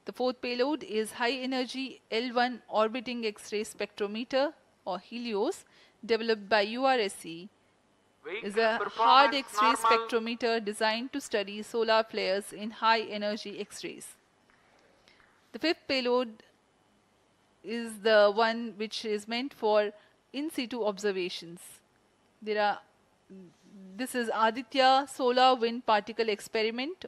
The fourth payload is High Energy L1 Orbiting X-ray Spectrometer or HELIOS, developed by URSE, is a hard X-ray spectrometer designed to study solar flares in high energy X-rays. The fifth payload is the one which is meant for in situ observations. This is Aditya Solar Wind Particle Experiment,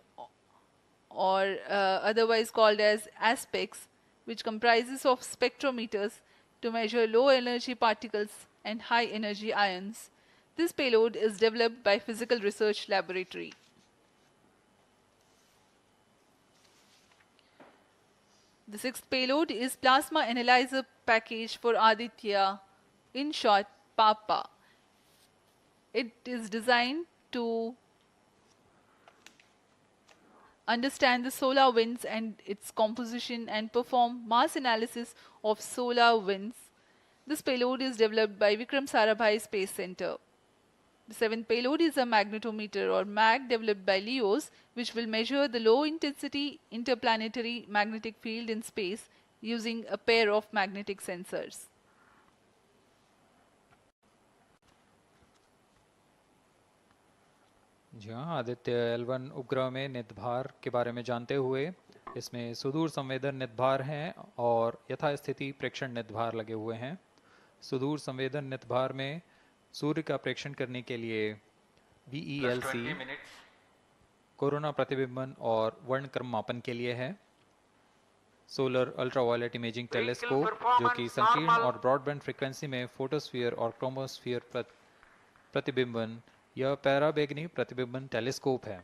or otherwise called as ASPEX, which comprises of spectrometers to measure low energy particles and high energy ions. This payload is developed by Physical Research Laboratory. The sixth payload is Plasma Analyzer Package for Aditya, in short PAPA. It is designed to understand the solar winds and its composition and perform mass analysis of solar winds. This payload is developed by Vikram Sarabhai Space Center. The seventh payload is a magnetometer or MAG developed by LEOS, which will measure the low intensity interplanetary magnetic field in space using a pair of magnetic sensors. जी हाँ, Aditya L1 उपग्रह में नितभार के बारे में जानते हुए इसमें सुदूर संवेदन नितभार हैं और यथास्थिति प्रेक्षण नितभार लगे हुए हैं। सुदूर संवेदन नितभार में सूर्य का प्रेक्षण करने के लिए VELC कोरोना प्रतिबिंबन और वर्णक्रम मापन के लिए है। सोलर अल्ट्रावायलेट इमेजिंग टेलीस्कोप जो कि संकीर्ण और ब्रॉडबैंड फ्रीक्वेंसी में फोटोस्फीयर और क्रोमोस्फीयर प्रतिबिंबन यह पैराबैंगनी प्रतिबिंबन टेलीस्कोप है।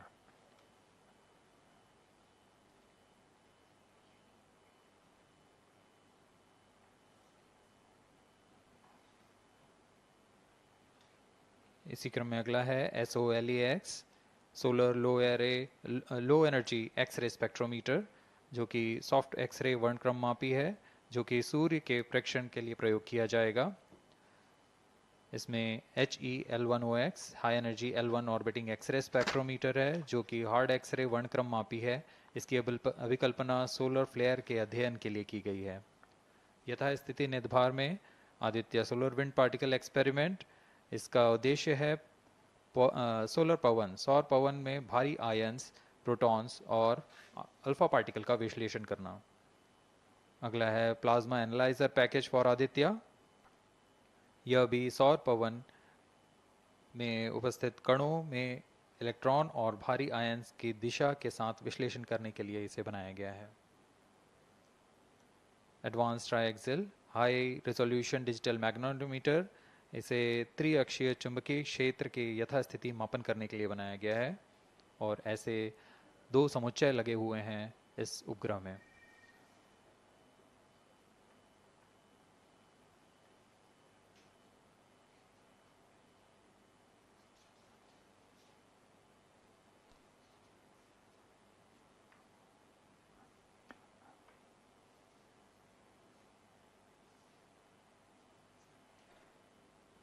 इसी क्रम में अगला है SOLEX solar low energy x-ray spectrometer जो कि सॉफ्ट एक्सरे वर्णक्रम मापी है जो कि सूर्य के प्रेक्षण के लिए प्रयोग किया जाएगा। इसमें HE-L1OX high energy L1 orbiting x-ray spectrometer है जो कि हार्ड एक्सरे वर्णक्रम मापी है। इसकी अभिकल्पना सोलर फ्लेयर के अध्ययन के लिए की गई है। यथास्थिति नितभार में Aditya solar wind particle experiment, इसका उद्देश्य है सोलर पवन सौर पवन में भारी आयंस, प्रोटॉन्स और अल्फा पार्टिकल का विश्लेषण करना। अगला है plasma analyser package for Aditya. यह भी सौर पवन में उपस्थित कणों में इलेक्ट्रॉन और भारी आयंस की दिशा के साथ विश्लेषण करने के लिए इसे बनाया गया है। Advance triaxial high resolution digital magnetometer, इसे त्रिअक्षीय चुंबकीय क्षेत्र के यथास्थिति मापन करने के लिए बनाया गया है और ऐसे 2 समुच्चय लगे हुए हैं इस उपग्रह में।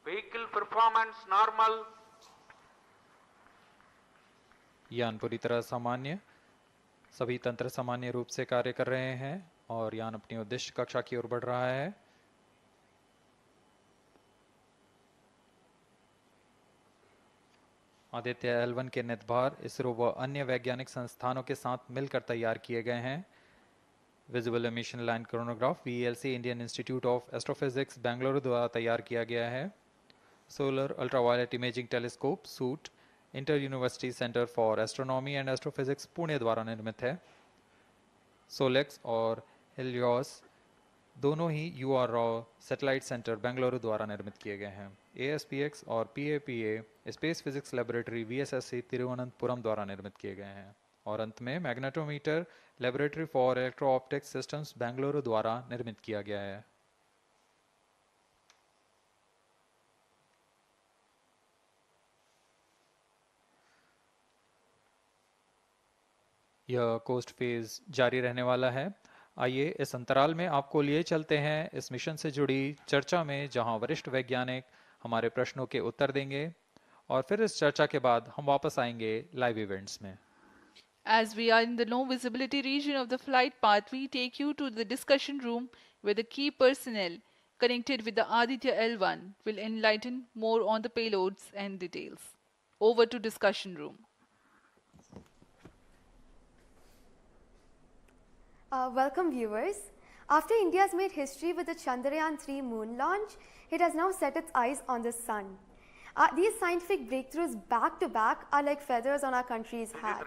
Vehicle performance normal. यान पूरी तरह सामान्य, सभी तंत्र सामान्य रूप से कार्य कर रहे हैं और यान अपनी उद्दिष्ट कक्षा की ओर बढ़ रहा है। आदित्य L1 के नितभार इसरो व अन्य वैज्ञानिक संस्थानों के साथ मिलकर तैयार किए गए हैं। Visible emission line chronograph VELC Indian institute of astrophysics Bengaluru द्वारा तैयार किया गया है। Solar ultraviolet imaging telescope suit inter university centre for astronomy and astrophysics Pune द्वारा निर्मित है। सोलेक्स और हेलियोस दोनों ही URO सैटेलाइट सेंटर बेंगलुरु द्वारा निर्मित किए गए हैं। ASPX और PAPA space physics laboratory VSSC Thiruvananthapuram द्वारा निर्मित किए गए हैं। और अंत में magnetometer laboratory for electro optics systems Bengaluru द्वारा निर्मित किया गया है। यह कोस्ट फेज जारी रहने वाला है। आइए इस अंतराल में आपको लिए चलते हैं इस मिशन से जुड़ी चर्चा में, जहां वरिष्ठ वैज्ञानिक हमारे प्रश्नों के उत्तर देंगे और फिर इस चर्चा के बाद हम वापस आएंगे लाइव इवेंट्स में। As we are in the low visibility region of the flight path, we take you to the discussion room where the key personnel connected with the Aditya-L1 will enlighten more on the payloads and details. Over to discussion room. Welcome viewers. After India has made history with the Chandrayaan-3 moon launch, it has now set its eyes on the sun. These scientific breakthroughs back to back are like feathers on our country's hat.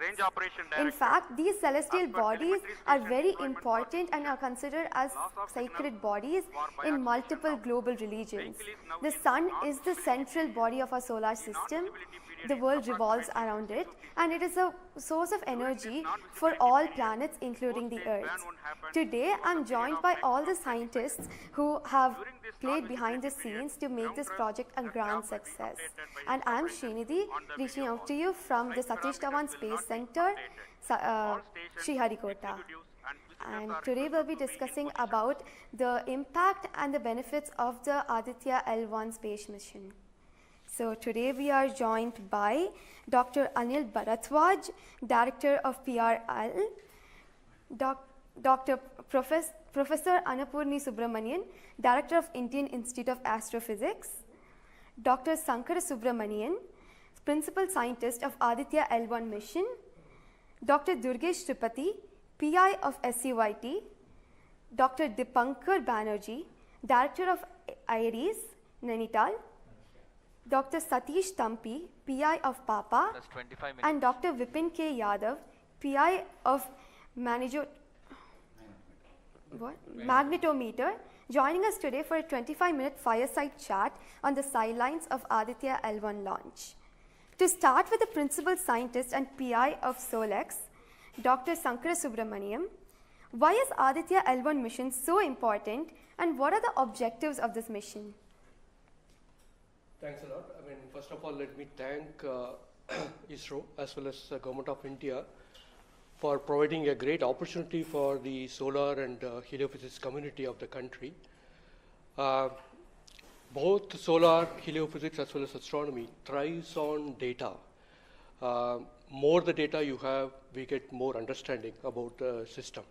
In fact, these celestial bodies are very important and are considered as sacred bodies in multiple global religions. The sun is the central body of our solar system. The world revolves around it, and it is a source of energy for all planets, including the Earth. Today, I'm joined by all the scientists who have played behind the scenes to make this project a grand success. And I'm Srinidhi, reaching out to you from the Satish Dhawan Space Center, Sriharikota. And today we'll be discussing about the impact and the benefits of the Aditya-L1 space mission. So today we are joined by Dr. Anil Bharadwaj, Director of PRL, Professor Annapurni Subramanian, Director of Indian Institute of Astrophysics, Dr. Sankara Subramanian, Principal Scientist of Aditya-L1 mission, Dr. Durgesh Tripathi, PI of SCYT, Dr. Dipankar Banerjee, Director of IRIS, Nainital, Dr. Satish Tampi, PI of PAPA, and Dr. Vipin K. Yadav, PI of Magnetometer, joining us today for a 25-minute fireside chat on the sidelines of Aditya-L1 launch. To start with the Principal Scientist and PI of SOLEX, Dr. Sankara Subramaniam, why is Aditya-L1 mission so important, and what are the objectives of this mission? Thanks a lot. First of all, let me thank ISRO as well as the Government of India for providing a great opportunity for the solar and heliophysics community of the country. Both solar, heliophysics as well as astronomy thrives on data. More the data you have, we get more understanding about the system.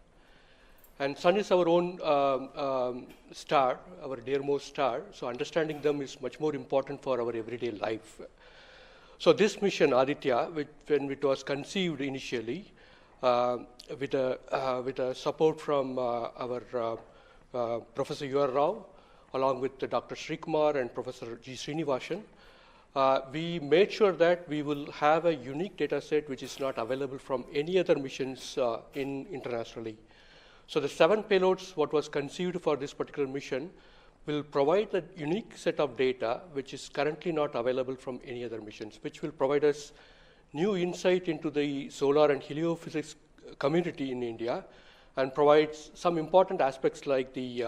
And sun is our own star, our dearmost star, so understanding them is much more important for our everyday life. So this mission, Aditya, when it was conceived initially, with a support from our Professor U.R. Rao, along with Dr. Srikumar and Professor G. Srinivasan, we made sure that we will have a unique data set which is not available from any other missions internationally. So the 7 payloads, what was conceived for this particular mission, will provide a unique set of data which is currently not available from any other missions, which will provide us new insight into the solar and heliophysics community in India, and provides some important aspects like the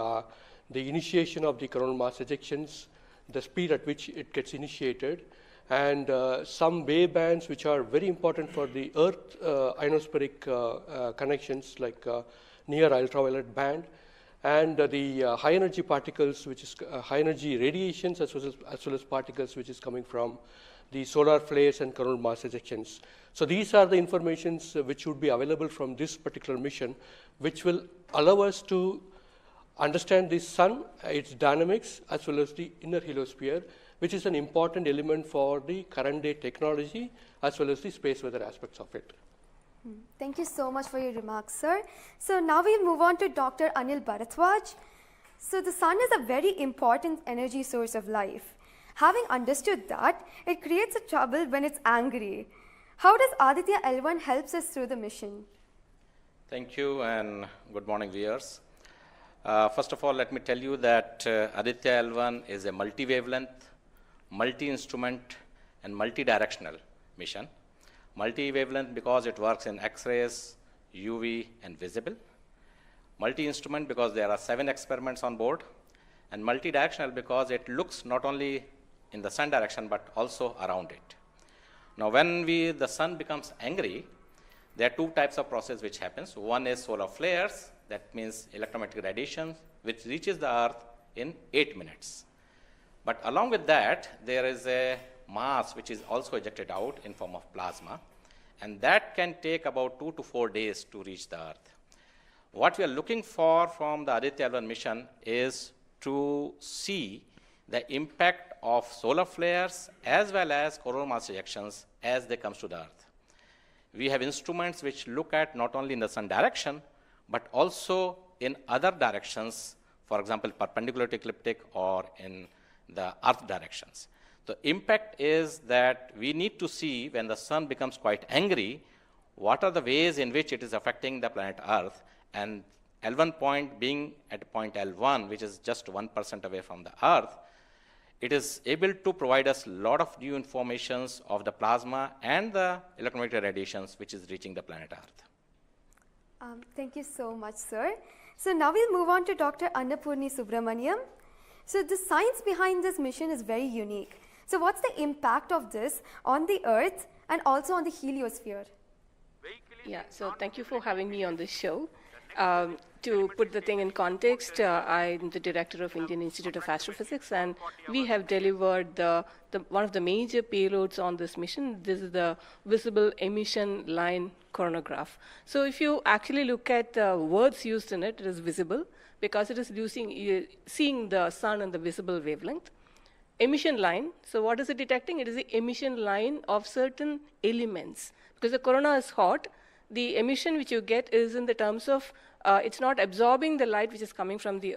initiation of the coronal mass ejections, the speed at which it gets initiated, and some wavebands which are very important for the Earth ionospheric connections, like near ultraviolet band, and the high energy particles, which is high energy radiations as well as particles which is coming from the solar flares and coronal mass ejections. So these are the informations which would be available from this particular mission, which will allow us to understand the sun, its dynamics, as well as the inner heliosphere, which is an important element for the current day technology as well as the space weather aspects of it. Thank you so much for your remarks, sir. So now we move on to Dr. Anil Bharadwaj. So the sun is a very important energy source of life. Having understood that, it creates a trouble when it's angry. How does Aditya-L1 helps us through the mission? Thank you, and good morning, viewers. First of all, let me tell you that Aditya-L1 is a multi-wavelength, multi-instrument, and multi-directional mission. Multi-wavelength because it works in X-rays, UV, and visible. Multi-instrument because there are 7 experiments on board. And multi-directional because it looks not only in the sun direction but also around it. Now when the sun becomes angry, there are two types of process which happens. One is solar flares, that means electromagnetic radiation, which reaches the Earth in 8 minutes. But along with that, there is a mass which is also ejected out in form of plasma, and that can take about 2 to 4 days to reach the Earth. What we are looking for from the Aditya-L1 mission is to see the impact of solar flares as well as coronal mass ejections as they come to the Earth. We have instruments which look at not only in the sun direction, but also in other directions, for example, perpendicular to ecliptic or in the Earth directions. The impact is that we need to see when the sun becomes quite angry, what are the ways in which it is affecting the planet Earth, and L1 point being at point L1, which is just 1% away from the Earth, it is able to provide us a lot of new informations of the plasma and the electromagnetic radiations which is reaching the planet Earth. Thank you so much, sir. So now we'll move on to Dr. Annapurni Subramaniam. So the science behind this mission is very unique. So what's the impact of this on the Earth and also on the heliosphere? Yeah, so thank you for having me on this show. To put the thing in context, I'm the director of Indian Institute of Astrophysics, and we have delivered one of the major payloads on this mission. This is the visible emission line coronagraph. So if you actually look at the words used in it, it is visible because it is seeing the sun in the visible wavelength. Emission line, so what is it detecting? It is the emission line of certain elements. Because the corona is hot, the emission which you get is in the terms of, it's not absorbing the light which is coming from the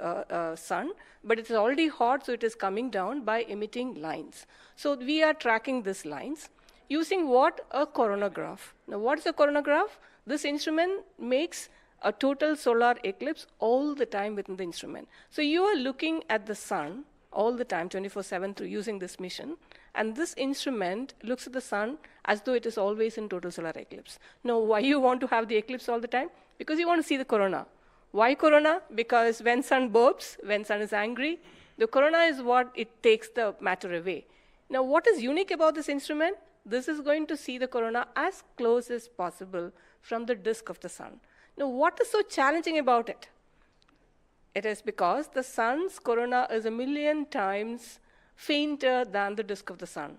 sun, but it's already hot, so it is coming down by emitting lines. So we are tracking these lines using what? A coronagraph. Now what is a coronagraph? This instrument makes a total solar eclipse all the time within the instrument. So you are looking at the sun all the time, 24/7 through using this mission. And this instrument looks at the sun as though it is always in total solar eclipse. Now, why you want to have the eclipse all the time? Because you want to see the corona. Why corona? Because when sun burps, when sun is angry, the corona is what it takes the matter away. Now, what is unique about this instrument? This is going to see the corona as close as possible from the disk of the sun. Now, what is so challenging about it? It is because the sun's corona is 1,000,000 times fainter than the disk of the sun.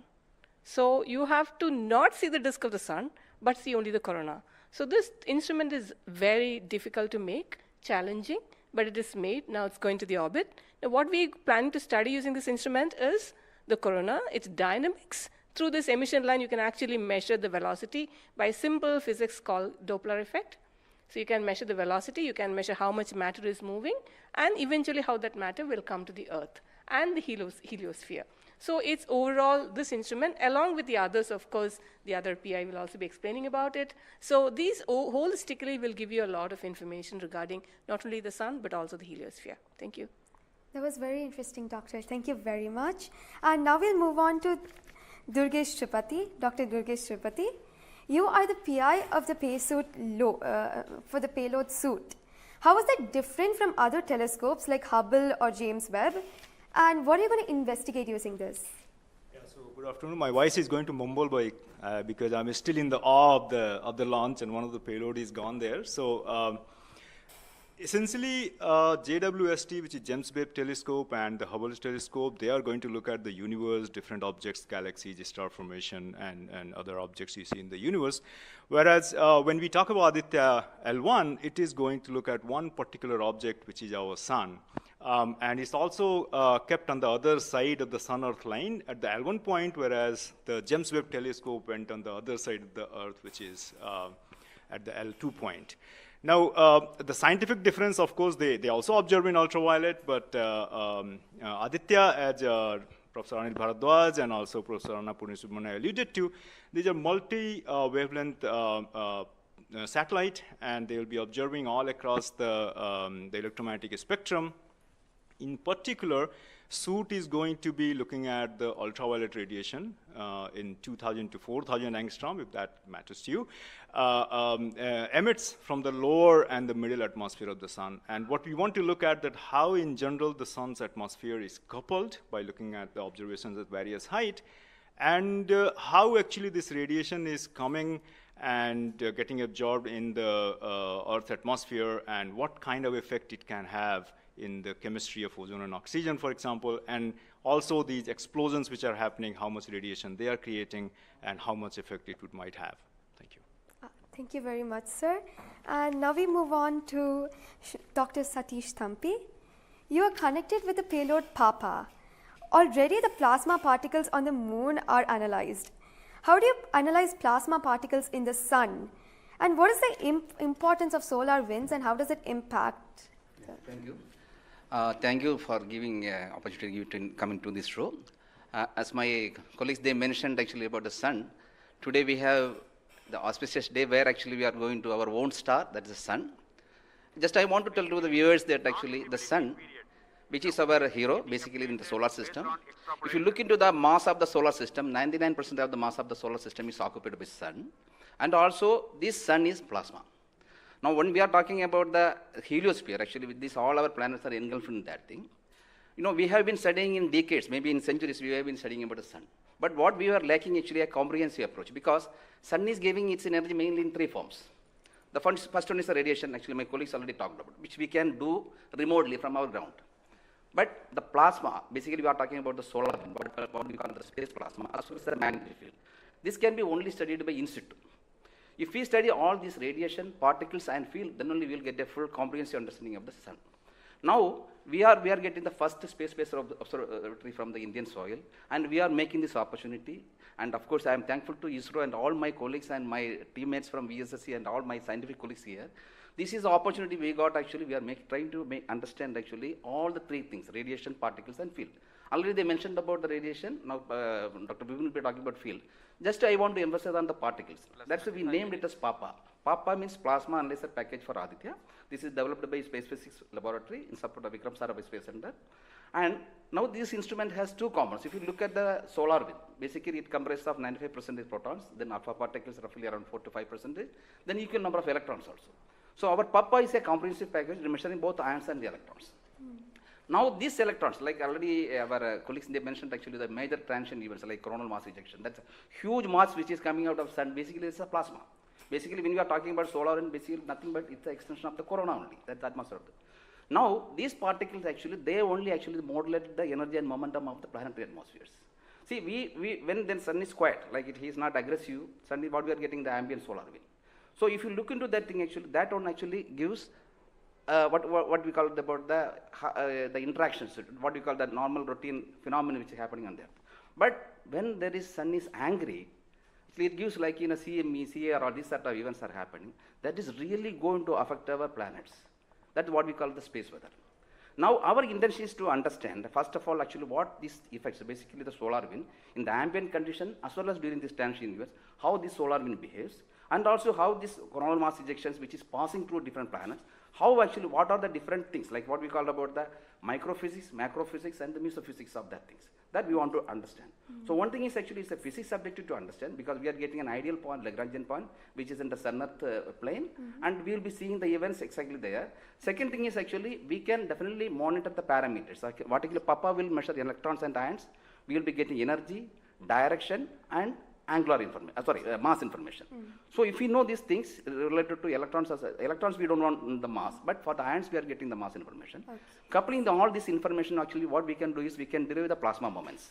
So you have to not see the disk of the sun, but see only the corona. So this instrument is very difficult to make, challenging, but it is made. Now it's going to the orbit. Now what we plan to study using this instrument is the corona, its dynamics. Through this emission line, you can actually measure the velocity by simple physics called Doppler effect. So you can measure the velocity, you can measure how much matter is moving, and eventually how that matter will come to the Earth and the heliosphere. So it's overall this instrument, along with the others, of course, the other PI will also be explaining about it. So these holistically will give you a lot of information regarding not only the sun, but also the heliosphere. Thank you. That was very interesting, Doctor. Thank you very much. And now we'll move on to Durgesh Tripathi, Dr. Durgesh Tripathi. You are the PI of the for the payload suit. How is that different from other telescopes like Hubble or James Webb? And what are you going to investigate using this? Yeah, so good afternoon. My voice is going to mumble because I'm still in the awe of the launch, and one of the payload is gone there. So essentially, JWST, which is James Webb Telescope, and the Hubble Telescope, they are going to look at the universe, different objects, galaxies, star formation, and other objects you see in the universe. Whereas when we talk about Aditya-L1, it is going to look at one particular object, which is our sun. And it's also kept on the other side of the sun-Earth line at the L1 point, whereas the James Webb Telescope went on the other side of the Earth, which is at the L2 point. Now, the scientific difference, of course, they also observe in ultraviolet, but Aditya, as Professor Anil Bharadwaj and also Professor Annapurni Subramaniam alluded to, these are multi-wavelength satellite, and they will be observing all across the electromagnetic spectrum. In particular, suit is going to be looking at the ultraviolet radiation in 2000 to 4000 angstrom, if that matters to you, emits from the lower and the middle atmosphere of the sun. And what we want to look at that how in general the sun's atmosphere is coupled by looking at the observations at various height, and how actually this radiation is coming and getting absorbed in the Earth's atmosphere, and what kind of effect it can have in the chemistry of ozone and oxygen, for example, and also these explosions which are happening, how much radiation they are creating, and how much effect it might have. Thank you. Thank you very much, sir. And now we move on to Dr. Satish Thampi. You are connected with the payload PAPA. Already the plasma particles on the moon are analyzed. How do you analyze plasma particles in the sun? And what is the importance of solar winds and how does it impact? Thank you. Thank you for giving opportunity to come into this show. As my colleagues, they mentioned actually about the sun. Today we have the auspicious day where actually we are going to our own star, that is the sun. Just I want to tell to the viewers that actually the sun, which is our hero, basically in the solar system. If you look into the mass of the solar system, 99% of the mass of the solar system is occupied by sun. And also, this sun is plasma. Now, when we are talking about the heliosphere, actually, with this, all our planets are engulfed in that thing. You know, we have been studying in decades, maybe in centuries, we have been studying about the sun. But what we are lacking actually a comprehensive approach, because sun is giving its energy mainly in three forms. The first one is the radiation, actually my colleagues already talked about, which we can do remotely from our ground. But the plasma, basically we are talking about the solar, what we call the space plasma, as well as the magnetic field. This can be only studied by in situ. If we study all these radiation, particles and field, then only we will get a full comprehensive understanding of the sun. Now, we are getting the first space-based observatory from the Indian soil, and we are making this opportunity. And of course, I am thankful to ISRO and all my colleagues and my teammates from VSSC and all my scientific colleagues here. This is the opportunity we got actually. We are trying to understand actually all the three things: radiation, particles, and field. Already they mentioned about the radiation. Now, Dr. Bibin will be talking about field. Just I want to emphasize on the particles. That's why we named it as PAPA. PAPA means Plasma Analyzer Package for Aditya. This is developed by Space Physics Laboratory in support of Vikram Sarabhai Space Center. And now this instrument has two components. If you look at the solar wind, basically it comprises of 95% protons, then alpha particles roughly around 4 to 5%, then equal number of electrons also. So our PAPA is a comprehensive package measuring both ions and the electrons. Now these electrons, like already our colleagues, they mentioned actually the major transition events like coronal mass ejection. That's a huge mass which is coming out of sun. Basically it's a plasma. Basically when we are talking about solar wind, basically nothing but it's an extension of the corona only. That's atmosphere. Now these particles actually, they only actually modulate the energy and momentum of the planetary atmospheres. See, when then sun is quiet, like he is not aggressive, suddenly what we are getting the ambient solar wind. So if you look into that thing actually, that one actually gives what we call about the interactions, what we call the normal routine phenomenon which is happening on there. But when there is sun is angry, it gives like in a CME, CAR, or these sort of events are happening, that is really going to affect our planets. That's what we call the space weather. Now our intention is to understand, first of all, actually what these effects, basically the solar wind, in the ambient condition as well as during this transition events, how this solar wind behaves, and also how this coronal mass ejections which is passing through different planets, how actually, what are the different things, like what we call about the microphysics, macrophysics, and the mesophysics of that things, that we want to understand. So one thing is actually it's a physics objective to understand, because we are getting an ideal point, Lagrangian point, which is in the sun-earth plane, and we will be seeing the events exactly there. Second thing is actually, we can definitely monitor the parameters. Like what actually PAPA will measure electrons and ions, we will be getting energy, direction, and angular information, mass information. So if we know these things related to electrons we don't want the mass, but for the ions we are getting the mass information. Coupling all this information, actually what we can do is we can derive the plasma moments.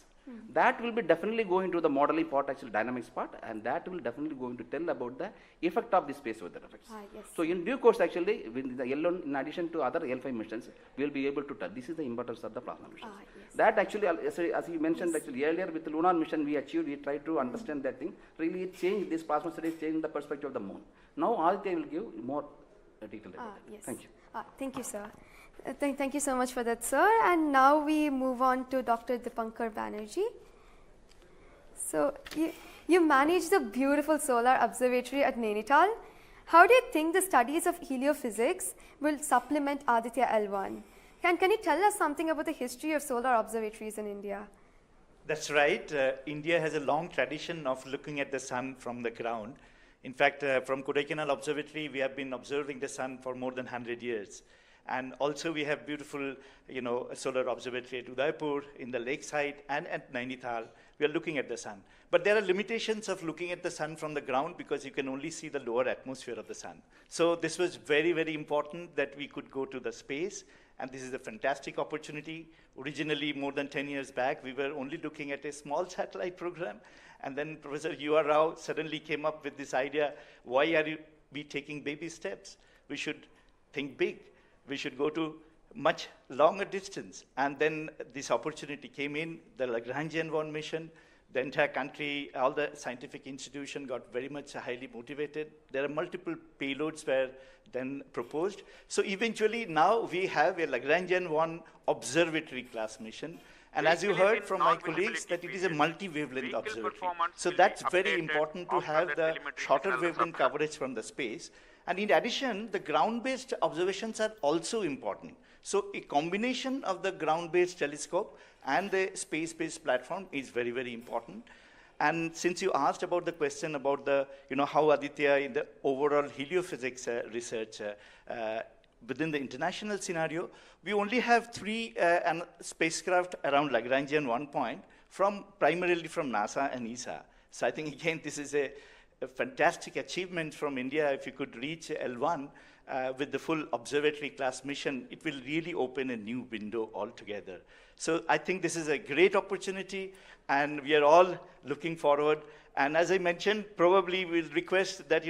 That will be definitely going to the modeling part, actually dynamics part, and that will definitely going to tell about the effect of the space weather effects. Yes. So in due course, actually, with the L1, in addition to other L5 missions, we will be able to tell. This is the importance of the plasma missions. Yes. That actually, as you mentioned, actually earlier with the lunar mission we achieved, we tried to understand that thing. Really it changed, this plasma studies changed the perspective of the moon. Now Aditya will give more detail about it. Yes. Thank you. Thank you, sir. Thank you so much for that, sir. And now we move on to Dr. Dipankar Banerjee. So you manage the beautiful solar observatory at Nainital. How do you think the studies of heliophysics will supplement Aditya-L1? Can you tell us something about the history of solar observatories in India? That's right. India has a long tradition of looking at the sun from the ground. In fact, from Kodaikanal Observatory, we have been observing the sun for more than 100 years. And also we have beautiful, solar observatory at Udaipur, in the lakeside, and at Nainital. We are looking at the sun. But there are limitations of looking at the sun from the ground because you can only see the lower atmosphere of the sun. So this was very, very important that we could go to the space. And this is a fantastic opportunity. Originally, more than 10 years back, we were only looking at a small satellite program. And then Professor U.R. Rao suddenly came up with this idea, why are we taking baby steps? We should think big. We should go to much longer distance. And then this opportunity came in, the Lagrangian-1 mission. The entire country, all the scientific institution got very much highly motivated. There are multiple payloads were then proposed. So eventually now we have a Lagrangian-1 observatory class mission. And as you heard from my colleagues, that it is a multi-wavelength observatory. So that's very important to have the shorter wavelength coverage from the space. And in addition, the ground-based observations are also important. So a combination of the ground-based telescope and the space-based platform is very, very important. And since you asked about the question about the, how Aditya in the overall heliophysics research within the international scenario, we only have 3 spacecraft around Lagrangian-1 point, primarily from NASA and ESA. So I think, again, this is a fantastic achievement from India. If you could reach L1 with the full observatory class mission, it will really open a new window altogether. So I think this is a great opportunity, and we are all looking forward. And as I mentioned, probably we'll request that,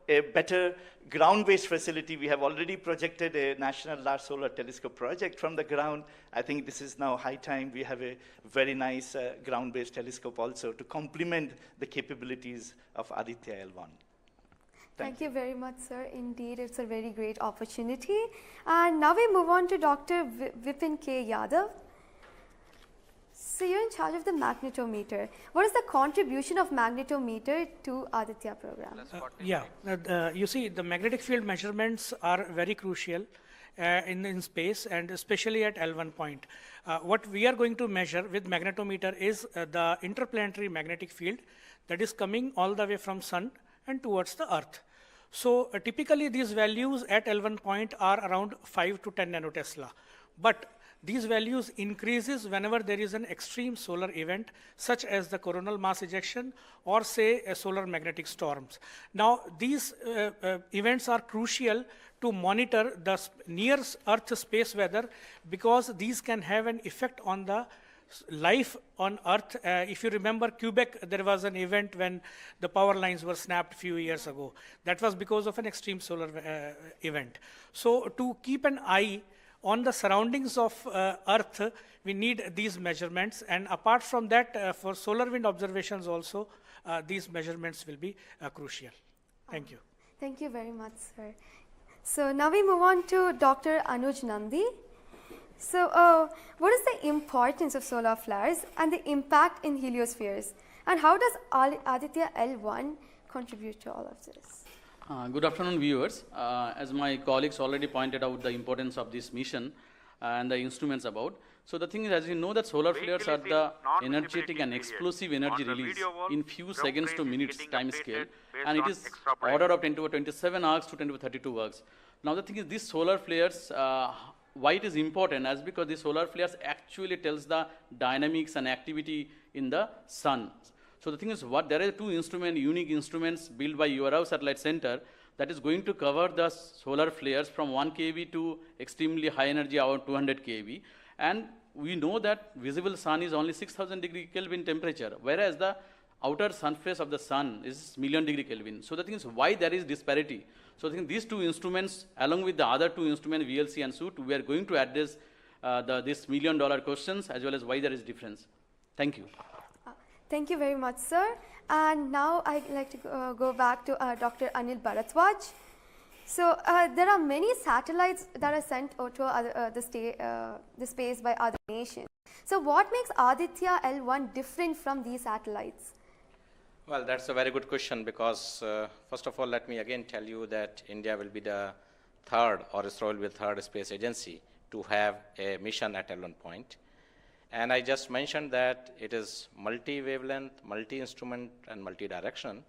a better ground-based facility. We have already projected a National Large Solar Telescope project from the ground. I think this is now high time. We have a very nice ground-based telescope also to complement the capabilities of Aditya-L1. Thank you very much, sir. Indeed, it's a very great opportunity. And now we move on to Dr. Vipin K. Yadav. So you're in charge of the magnetometer. What is the contribution of magnetometer to Aditya program? You see, the magnetic field measurements are very crucial in space, and especially at L1 point. What we are going to measure with magnetometer is the interplanetary magnetic field that is coming all the way from sun and towards the earth. So typically these values at L1 point are around 5 to 10 nanotesla. But these values increases whenever there is an extreme solar event, such as the coronal mass ejection or say a solar magnetic storms. Now these events are crucial to monitor the near Earth space weather, because these can have an effect on the life on Earth. If you remember Quebec, there was an event when the power lines were snapped a few years ago. That was because of an extreme solar event. So to keep an eye on the surroundings of Earth, we need these measurements. And apart from that, for solar wind observations also, these measurements will be crucial. Thank you. Thank you very much, sir. So now we move on to Dr. Anuj Nandi. So what is the importance of solar flares and the impact in heliospheres? And how does Aditya-L1 contribute to all of this? Good afternoon, viewers. As my colleagues already pointed out the importance of this mission and the instruments about. So the thing is, as you know, that solar flares are the energetic and explosive energy release in few seconds to minutes time scale, and it is order of 10 to 27 arcs to 10 to 32 arcs. Now the thing is, these solar flares, why it is important, as because the solar flares actually tells the dynamics and activity in the sun. So the thing is, there are 2 unique instruments built by URAO Satellite Center that is going to cover the solar flares from 1 kV to extremely high energy, around 200 kV. And we know that visible sun is only 6000 degree Kelvin temperature, whereas the outer surface of the sun is million degree Kelvin. So the thing is, why there is disparity? So I think these 2 instruments, along with the other 2 instruments, VLC and SUIT, we are going to address this $1 million questions, as well as why there is difference. Thank you. Thank you very much, sir. And now I'd like to go back to Dr. Anil Bharadwaj. So there are many satellites that are sent to the space by other nations. So what makes Aditya-L1 different from these satellites? Well, that's a very good question, because first of all, let me again tell you that India will be the third, or ISRO will be the third space agency to have a mission at L1 point. And I just mentioned that it is multi-wavelength, multi-instrument, and multi-direction,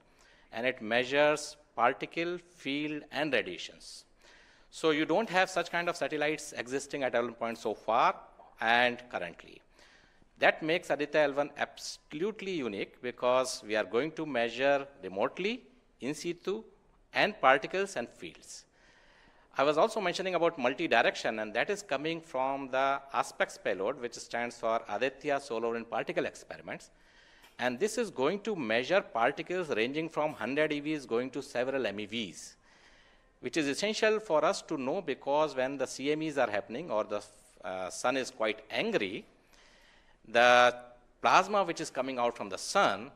and it measures particle, field, and radiations. So you don't have such kind of satellites existing at L1 point so far and currently. That makes Aditya-L1 absolutely unique because we are going to measure remotely, in situ, and particles and fields. I was also mentioning about multi-direction, and that is coming from the ASPEX payload, which stands for Aditya Solar Wind Particle Experiments. And this is going to measure particles ranging from 100 EVs going to several MeVs, which is essential for us to know because when the CMEs are happening or the sun is quite angry, the plasma which is coming out from the sun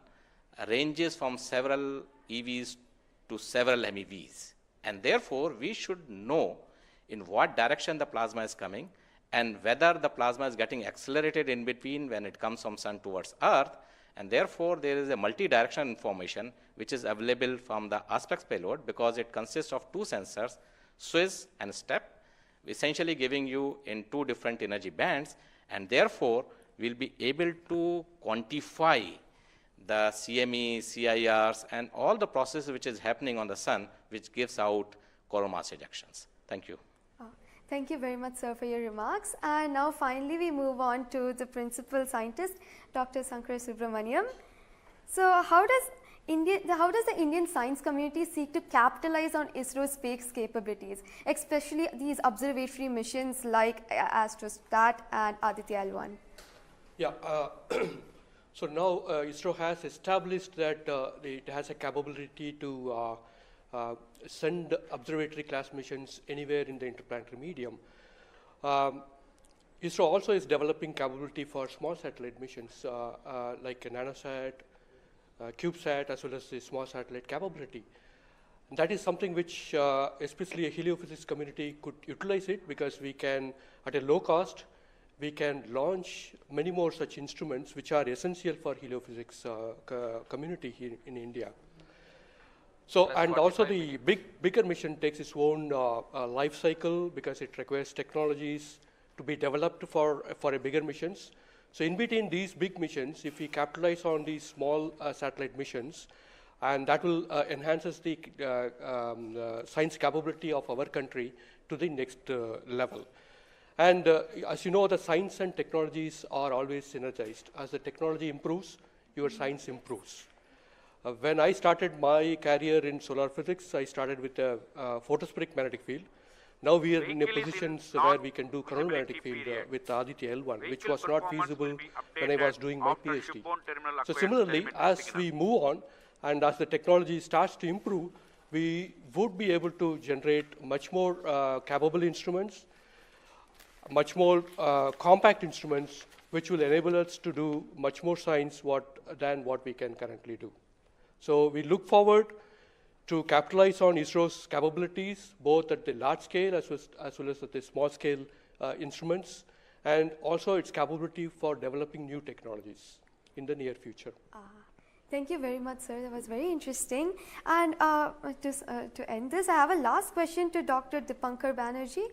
ranges from several EVs to several MeVs. And therefore, we should know in what direction the plasma is coming and whether the plasma is getting accelerated in between when it comes from sun towards earth. And therefore, there is a multi-directional information which is available from the ASPEX payload because it consists of two sensors, SWIS and STEP, essentially giving you in two different energy bands. And therefore, we'll be able to quantify the CME, CIRs, and all the processes which is happening on the sun, which gives out coronal mass ejections. Thank you. Thank you very much, sir, for your remarks. And now finally we move on to the principal scientist, Dr. Sankara Subramaniam. So how does the Indian science community seek to capitalize on ISRO's space capabilities, especially these observatory missions like ASTROSAT and Aditya-L1? Yeah, so now ISRO has established that it has a capability to send observatory class missions anywhere in the interplanetary medium. ISRO also is developing capability for small satellite missions like a nanosat, CubeSat, as well as the small satellite capability. And that is something which especially a heliophysics community could utilize it because we can, at a low cost, we can launch many more such instruments which are essential for heliophysics community here in India. So, and also the bigger mission takes its own life cycle because it requires technologies to be developed for a bigger missions. So in between these big missions, if we capitalize on these small satellite missions, and that will enhances the science capability of our country to the next level. And as you know, the science and technologies are always synergized. As the technology improves, your science improves. When I started my career in solar physics, I started with a photospheric magnetic field. Now we are in a position where we can do coronal magnetic field with Aditya-L1, which was not feasible when I was doing my PhD. So similarly, as we move on and as the technology starts to improve, we would be able to generate much more capable instruments, much more compact instruments, which will enable us to do much more science than what we can currently do. So we look forward to capitalize on ISRO's capabilities, both at the large scale as well as at the small scale instruments, and also its capability for developing new technologies in the near future. Thank you very much, sir. That was very interesting. And to end this, I have a last question to Dr. Dipankar Banerjee.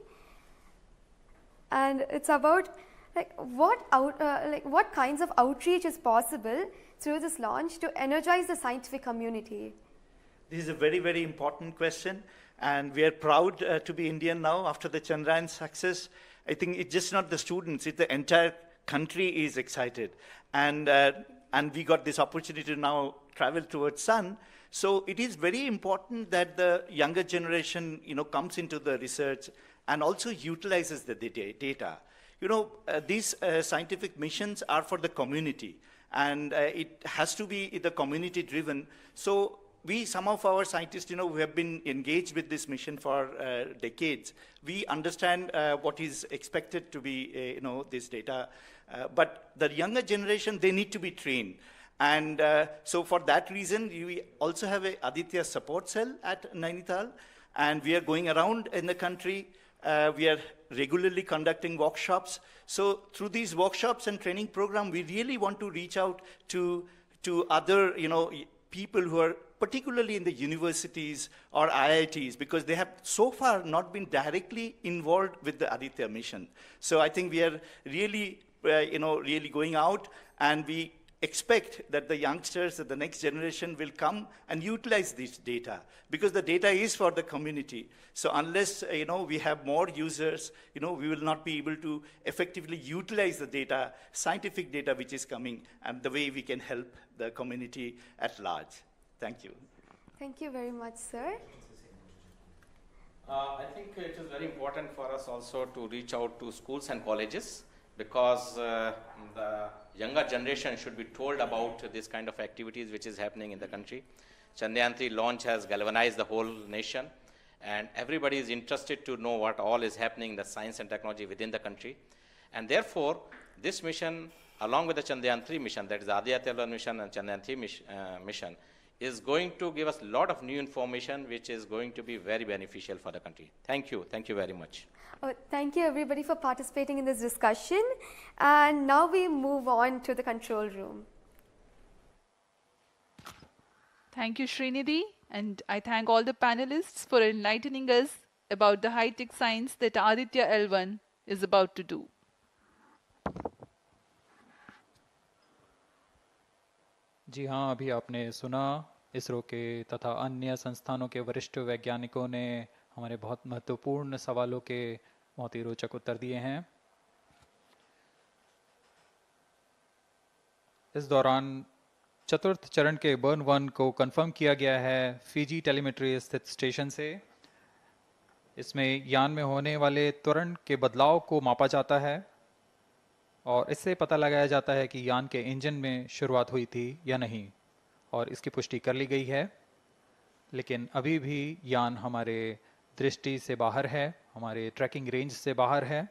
And it's about what kinds of outreach is possible through this launch to energize the scientific community? This is a very, very important question, and we are proud to be Indian now after the Chandrayaan success. I think it's just not the students, it's the entire country is excited. And we got this opportunity to now travel towards sun. So it is very important that the younger generation, comes into the research and also utilizes the data. These scientific missions are for the community, and it has to be the community driven. So some of our scientists, who have been engaged with this mission for decades, we understand what is expected to be, this data. But the younger generation, they need to be trained. And so for that reason, we also have a Aditya support cell at Nainital, and we are going around in the country. We are regularly conducting workshops. So through these workshops and training program, we really want to reach out to other, people who are particularly in the universities or IITs, because they have so far not been directly involved with the Aditya mission. So I think we are really, really going out, and we expect that the youngsters, the next generation will come and utilize this data, because the data is for the community. So unless we have more users, we will not be able to effectively utilize the data, scientific data which is coming, and the way we can help the community at large. Thank you. Thank you very much, sir. I think it is very important for us also to reach out to schools and colleges, because the younger generation should be told about this kind of activities which is happening in the country. Chandrayaan-3 launch has galvanized the whole nation, and everybody is interested to know what all is happening in the science and technology within the country. And therefore, this mission, along with the Chandrayaan-3 mission, that is the Aditya-L1 mission and Chandrayaan-3 mission, is going to give us a lot of new information which is going to be very beneficial for the country. Thank you. Thank you very much. Thank you everybody for participating in this discussion. And now we move on to the control room. Thank you, Srinidhi. And I thank all the panelists for enlightening us about the high-tech science that Aditya-L1 is about to do. जी हाँ, अभी आपने सुना इसरो के तथा अन्य संस्थानों के वरिष्ठ वैज्ञानिकों ने हमारे बहुत महत्वपूर्ण सवालों के बहुत ही रोचक उत्तर दिए हैं। इस दौरान चतुर्थ चरण के बर्न 1 को कंफर्म किया गया है फिजी टेलीमेट्री स्थित स्टेशन से। इसमें यान में होने वाले त्वरण के बदलाव को मापा जाता है और इससे पता लगाया जाता है कि यान के इंजन में शुरुआत हुई थी या नहीं, और इसकी पुष्टि कर ली गई है। लेकिन अभी भी यान हमारे दृष्टि से बाहर है, हमारे ट्रैकिंग रेंज से बाहर है,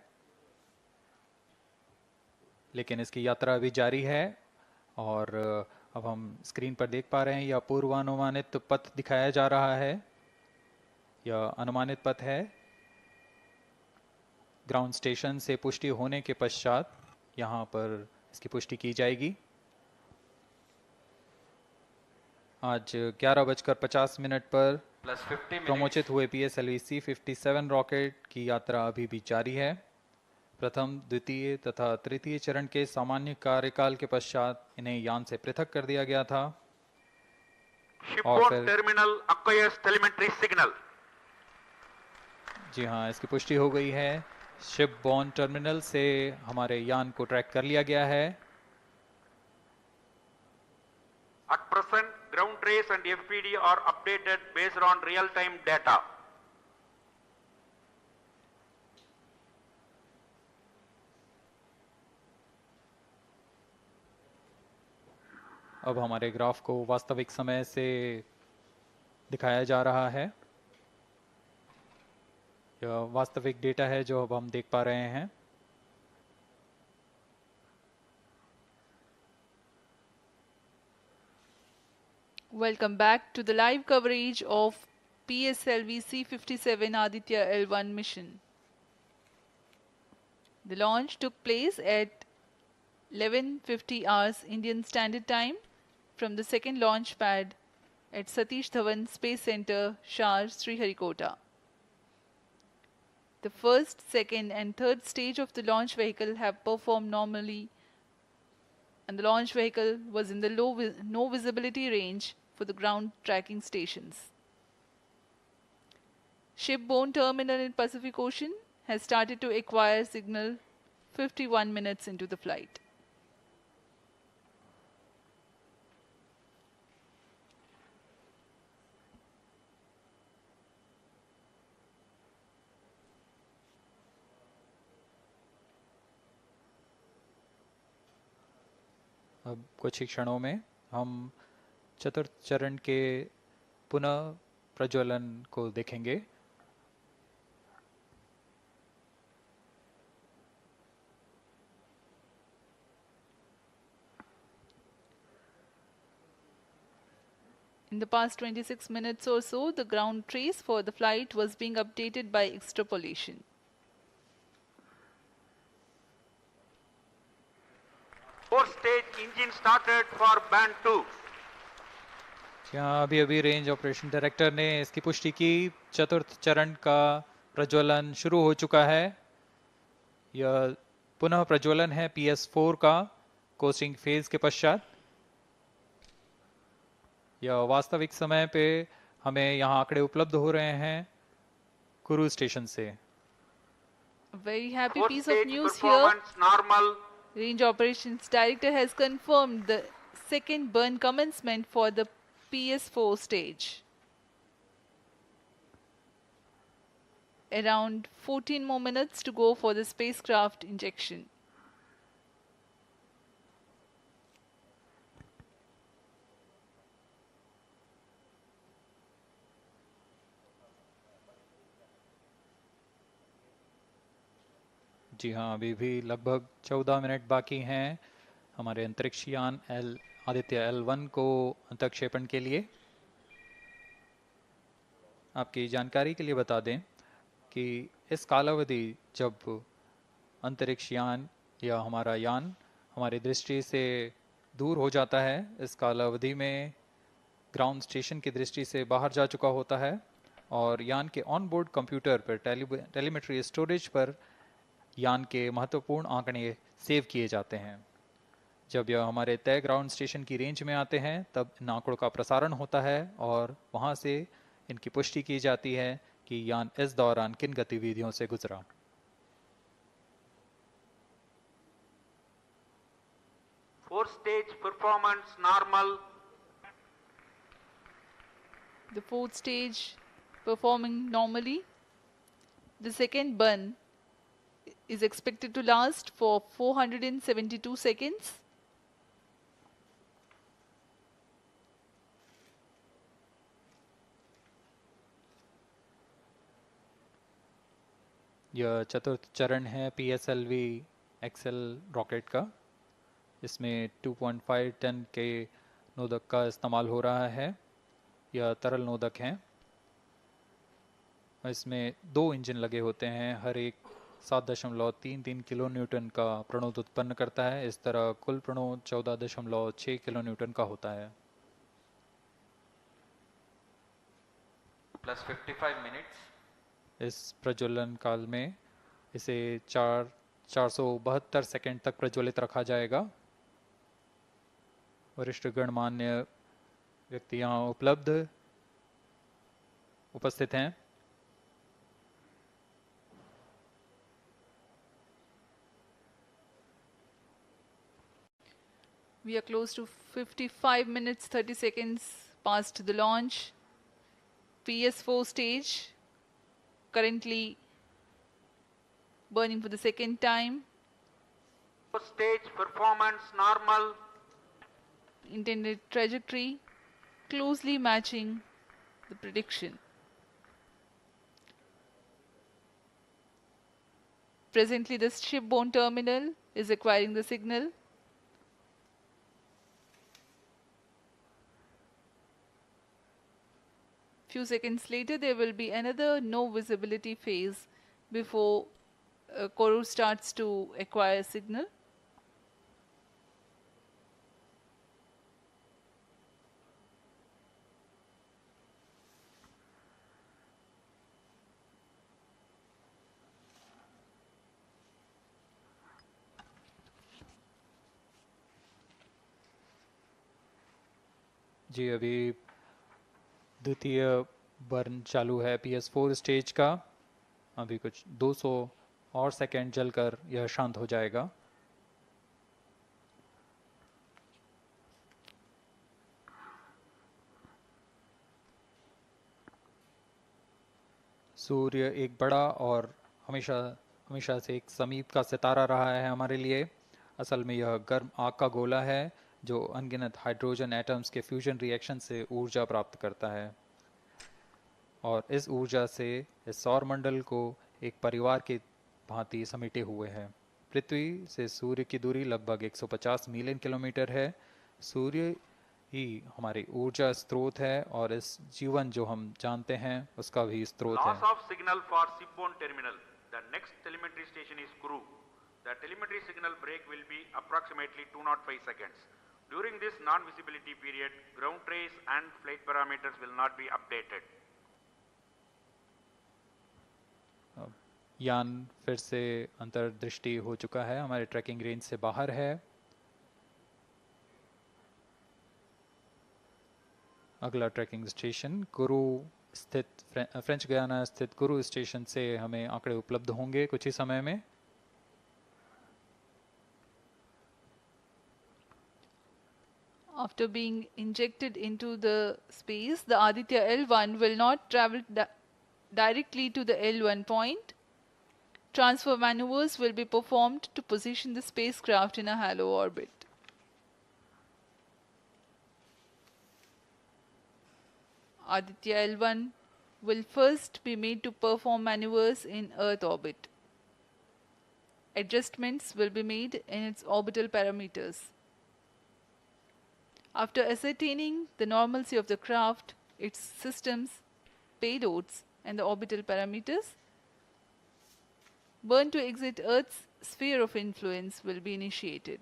लेकिन इसकी यात्रा अभी जारी है। और अब हम स्क्रीन पर देख पा रहे हैं यह पूर्वानुमानित पथ दिखाया जा रहा है। यह अनुमानित पथ है। ग्राउंड स्टेशन से पुष्टि होने के पश्चात यहाँ पर इसकी पुष्टि की जाएगी। आज 11:50 पर प्रमोचित हुए PSLV C57 रॉकेट की यात्रा अभी भी जारी है। प्रथम, द्वितीय तथा तृतीय चरण के सामान्य कार्यकाल के पश्चात इन्हें यान से पृथक कर दिया गया था। और फिर टर्मिनल acquires telemetry signal. जी हाँ, इसकी पुष्टि हो गई है। शिपबॉर्न टर्मिनल से हमारे यान को ट्रैक कर लिया गया है। At present, ground trace and FPD are updated based on real-time data. अब हमारे ग्राफ को वास्तविक समय से दिखाया जा रहा है। यह वास्तविक डेटा है जो अब हम देख पा रहे हैं। Welcome back to the live coverage of PSLV C57 Aditya-L1 mission. The launch took place at 11:50 hours Indian Standard Time from the second launch pad at Satish Dhawan Space Center, Shar, Sriharikota. The first, second and third stage of the launch vehicle have performed normally, and the launch vehicle was in the no visibility range for the ground tracking stations. Shipborne terminal in Pacific Ocean has started to acquire signal 51 minutes into the flight. अब कुछ ही क्षणों में हम चतुर्थ चरण के पुनः प्रज्वलन को देखेंगे। In the past 26 minutes or so, the ground trace for the flight was being updated by extrapolation. Four-stage engine started for band 2. यहाँ अभी अभी रेंज ऑपरेशन डायरेक्टर ने इसकी पुष्टि की। चतुर्थ चरण का प्रज्वलन शुरू हो चुका है। यह पुनः प्रज्वलन है PS4 का कोस्टिंग फेज के पश्चात। यह वास्तविक समय पे हमें यहाँ आंकड़े उपलब्ध हो रहे हैं क्रूज स्टेशन से। A very happy Fourth piece of stage news here. performance normal. Range Operations Director has confirmed the second burn commencement for the PS4 stage. Around 14 more minutes to go for the spacecraft injection. जी हाँ, अभी भी लगभग 14 minute बाकी हैं हमारे अंतरिक्ष यान Aditya L1 को अंतक्षेपण के लिए। आपकी जानकारी के लिए बता दें कि इस कालावधि जब अंतरिक्ष यान या हमारा यान हमारी दृष्टि से दूर हो जाता है, इस कालावधि में ग्राउंड स्टेशन की दृष्टि से बाहर जा चुका होता है और यान के ऑन बोर्ड कंप्यूटर पर टेलीमेट्री स्टोरेज पर यान के महत्वपूर्ण आंकड़े सेव किए जाते हैं। जब यह हमारे तय ग्राउंड स्टेशन की रेंज में आते हैं तब इन आंकड़ों का प्रसारण होता है और वहां से इनकी पुष्टि की जाती है कि यान इस दौरान किन गतिविधियों से गुजरा। Fourth stage performance normal. The fourth stage performing normally. The second burn is expected to last for 472 seconds. यह चतुर्थ चरण है PSLV XL रॉकेट का। इसमें 2.5 टन के नोदक का इस्तेमाल हो रहा है। यह तरल नोदक हैं। इसमें 2 इंजन लगे होते हैं, हर एक 7.33 किलो न्यूटन का प्रणोद उत्पन्न करता है। इस तरह कुल प्रणोद 14.6 किलो न्यूटन का होता है। Plus 55 minutes. इस प्रज्वलन काल में इसे 472 सेकंड तक प्रज्वलित रखा जाएगा। वरिष्ठ गणमान्य व्यक्ति यहाँ उपस्थित हैं। We are close to 55 minutes 30 seconds past the launch. PS4 stage currently burning for the second time. Fourth stage performance normal. Intended trajectory closely matching the prediction. Presently the shipborne terminal is acquiring the signal. Few seconds later there will be another no visibility phase before Koru starts to acquire signal. जी अभी द्वितीय burn चालू है PS4 stage का। अभी कुछ 200 और second जलकर यह शांत हो जाएगा। सूर्य एक बड़ा और हमेशा से एक समीप का सितारा रहा है हमारे लिए। असल में यह गर्म आग का गोला है जो अनगिनत हाइड्रोजन एटम्स के फ्यूजन रिएक्शन से ऊर्जा प्राप्त करता है और इस ऊर्जा से इस सौर मंडल को एक परिवार की भांति समेटे हुए है। पृथ्वी से सूर्य की दूरी लगभग 150 मिलियन किलोमीटर है। सूर्य ही हमारी ऊर्जा स्रोत है और इस जीवन जो हम जानते हैं उसका भी स्रोत है। Loss of signal for shipborne terminal. The next telemetry station is Kuru. The telemetry signal break will be approximately 205 seconds. During this non-visibility period, ground trace and flight parameters will not be updated. यान फिर से अंतर्दृष्टि हो चुका है, हमारे trekking range से बाहर है। अगला ट्रैकिंग स्टेशन कुरु स्थित फ्रेंच गयाना स्थित कुरु स्टेशन से हमें आंकड़े उपलब्ध होंगे कुछ ही समय में। After being injected into the space, the Aditya-L1 will not travel directly to the L1 point. Transfer maneuvers will be performed to position the spacecraft in a halo orbit. Aditya-L1 will first be made to perform maneuvers in Earth orbit. Adjustments will be made in its orbital parameters. After ascertaining the normalcy of the craft, its systems, payloads, and the orbital parameters, burn to exit Earth's sphere of influence will be initiated.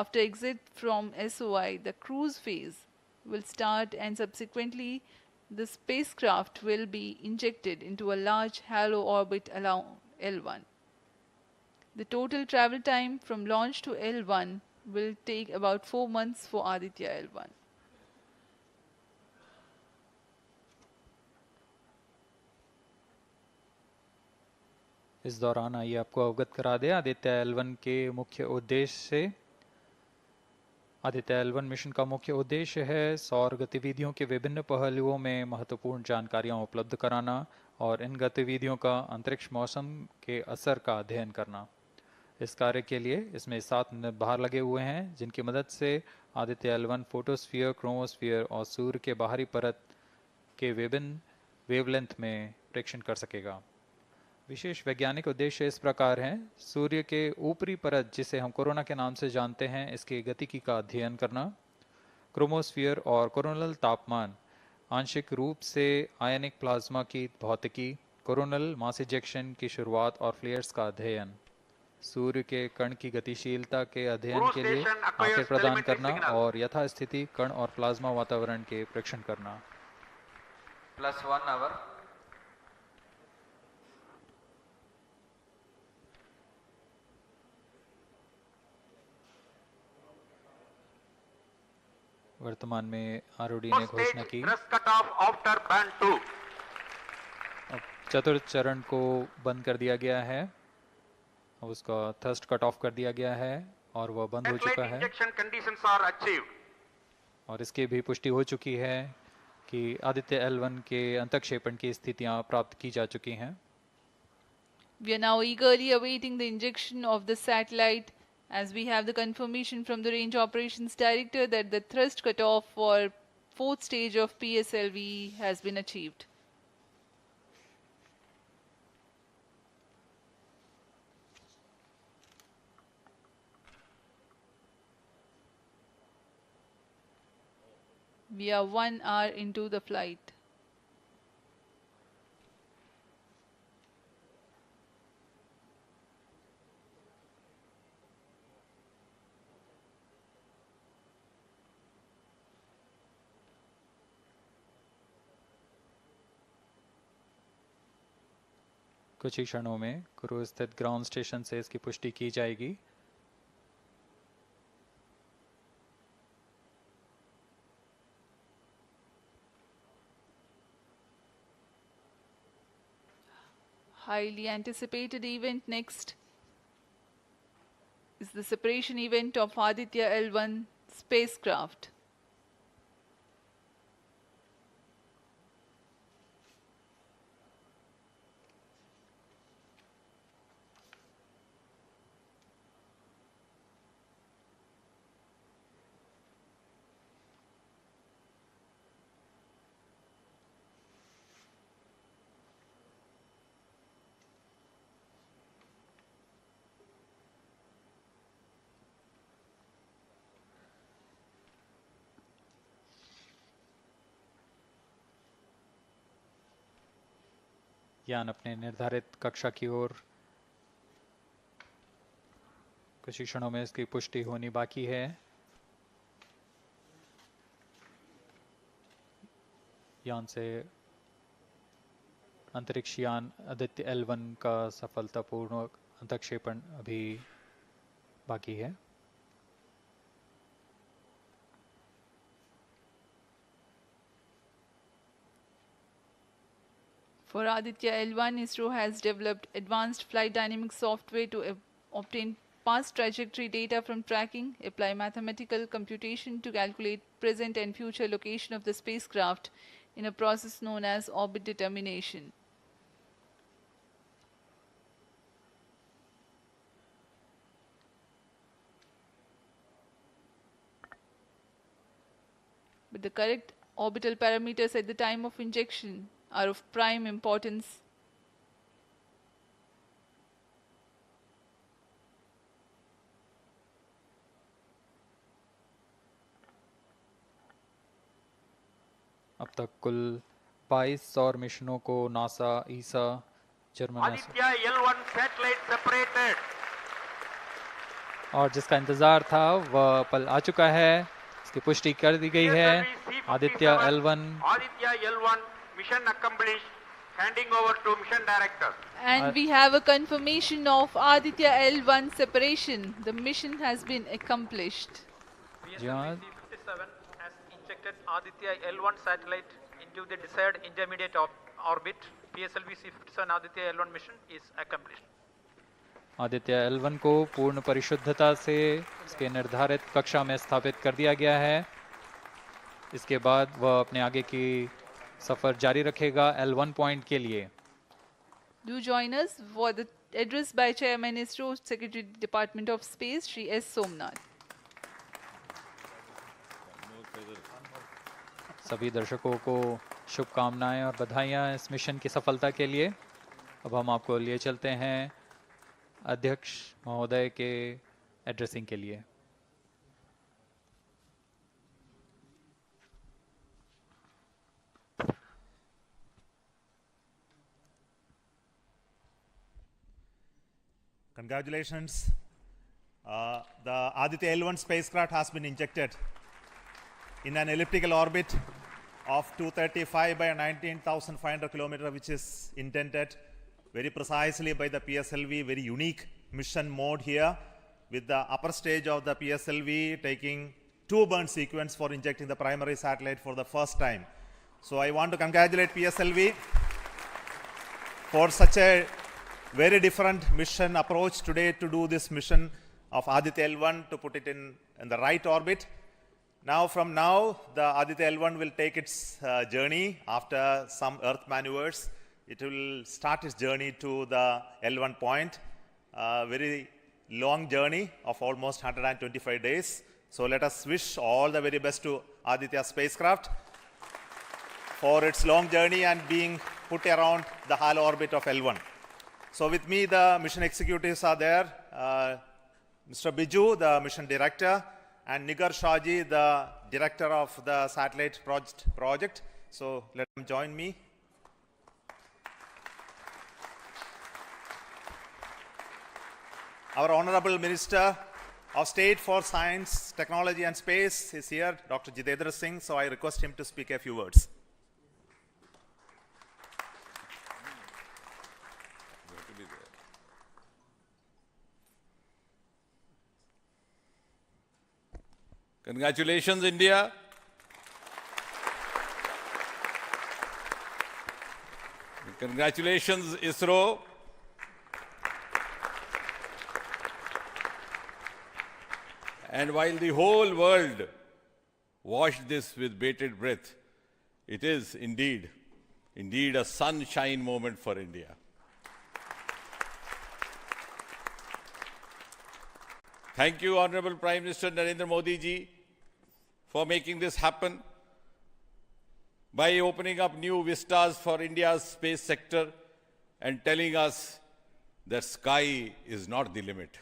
After exit from SOI, the cruise phase will start, and subsequently the spacecraft will be injected into a large halo orbit along L1. The total travel time from launch to L1 will take about 4 months for Aditya-L1. इस दौरान आइए आपको अवगत करा दें आदित्य-L1 के मुख्य उद्देश्य से। आदित्य-L1 मिशन का मुख्य उद्देश्य है सौर गतिविधियों के विभिन्न पहलुओं में महत्वपूर्ण जानकारियां उपलब्ध कराना और इन गतिविधियों का अंतरिक्ष मौसम के असर का अध्ययन करना। इस कार्य के लिए इसमें 7 भार लगे हुए हैं जिनकी मदद से आदित्य-L1 फोटोस्फीयर, क्रोमोस्फीयर और सूर्य के बाहरी परत के विभिन्न वेवलेंथ में प्रेक्षण कर सकेगा। विशेष वैज्ञानिक उद्देश्य इस प्रकार हैं: सूर्य के ऊपरी परत जिसे हम कोरोना के नाम से जानते हैं, इसकी गतिकी का अध्ययन करना, क्रोमोस्फीयर और कोरोनल तापमान, आंशिक रूप से आयनिक प्लाज्मा की भौतिकी, कोरोनल मास इजेक्शन की शुरुआत और फ्लेयर्स का अध्ययन, सूर्य के कण की गतिशीलता के अध्ययन के लिए आंकड़े प्रदान करना और यथास्थिति कण और प्लाज्मा वातावरण के प्रेक्षण करना। +1 hour. वर्तमान में आरओडी ने घोषणा की अब चतुर्थ चरण को बंद कर दिया गया है, अब उसका थ्रस्ट कट ऑफ कर दिया गया है और वह बंद हो चुका है और इसकी भी पुष्टि हो चुकी है कि आदित्य-L1 के अंतक्षेपण की स्थितियां प्राप्त की जा चुकी हैं। We are now eagerly awaiting the injection of the satellite, as we have the confirmation from the Range Operations Director that the thrust cutoff for 4th stage of PSLV has been achieved. We are 1 hour into the flight. कुछ ही क्षणों में कुरु स्थित ground station से इसकी पुष्टि की जाएगी। Highly anticipated event next is the separation event of Aditya-L1 spacecraft. यान अपने निर्धारित कक्षा की ओर कुछ ही क्षणों में इसकी पुष्टि होनी बाकी है। यान से अंतरिक्ष यान आदित्य-L1 का सफलतापूर्ण अंतक्षेपण अभी बाकी है। For Aditya-L1, ISRO has developed advanced flight dynamic software to obtain past trajectory data from tracking, apply mathematical computation to calculate present and future location of the spacecraft in a process known as orbit determination. But the correct orbital parameters at the time of injection are of prime importance. अब तक कुल 22 सौर मिशनों को NASA, ईसा, German Aditya-L1 satellite separated. और जिसका इंतजार था वह पल आ चुका है, इसकी पुष्टि कर दी गई है। Aditya-L1 mission accomplished, handing over to mission director. And we have a confirmation of Aditya-L1 separation. The mission has been accomplished. PSLV C57 has injected Aditya-L1 satellite into the desired intermediate orbit. PSLV C57 Aditya-L1 mission is accomplished. Aditya-L1 को पूर्ण परिशुद्धता से इसके निर्धारित कक्षा में स्थापित कर दिया गया है। इसके बाद वह अपने आगे की सफर जारी रखेगा L1 पॉइंट के लिए। Do join us for the address by Chairman ISRO, Secretary Department of Space, Shri S. Somnath. सभी दर्शकों को शुभकामनाएं और बधाइयां इस मिशन की सफलता के लिए। अब हम आपको लिए चलते हैं अध्यक्ष महोदय के एड्रेसिंग के लिए। Congratulations. The Aditya-L1 spacecraft has been injected in an elliptical orbit of 235 by 19,500 kilometers, which is intended very precisely by the PSLV, very unique mission mode here, with the upper stage of the PSLV taking 2 burn sequence for injecting the primary satellite for the first time. So I want to congratulate PSLV for such a very different mission approach today to do this mission of Aditya-L1 to put it in the right orbit. Now, from now, the Aditya-L1 will take its journey after some Earth maneuvers. It will start its journey to the L1 point, a very long journey of almost 125 days. So let us wish all the very best to Aditya spacecraft for its long journey and being put around the halo orbit of L1. So with me, the mission executives are there. Mr. Biju, the mission director, and Nigar Shahji, the director of the satellite project. So let them join me. Our Honorable Minister of State for Science, Technology and Space is here, Dr. Jitendra Singh. So I request him to speak a few words. Congratulations, India. Congratulations, ISRO. And while the whole world watched this with bated breath, it is indeed a sunshine moment for India. Thank you, Honorable Prime Minister Narendra Modi ji, for making this happen by opening up new vistas for India's space sector and telling us that sky is not the limit.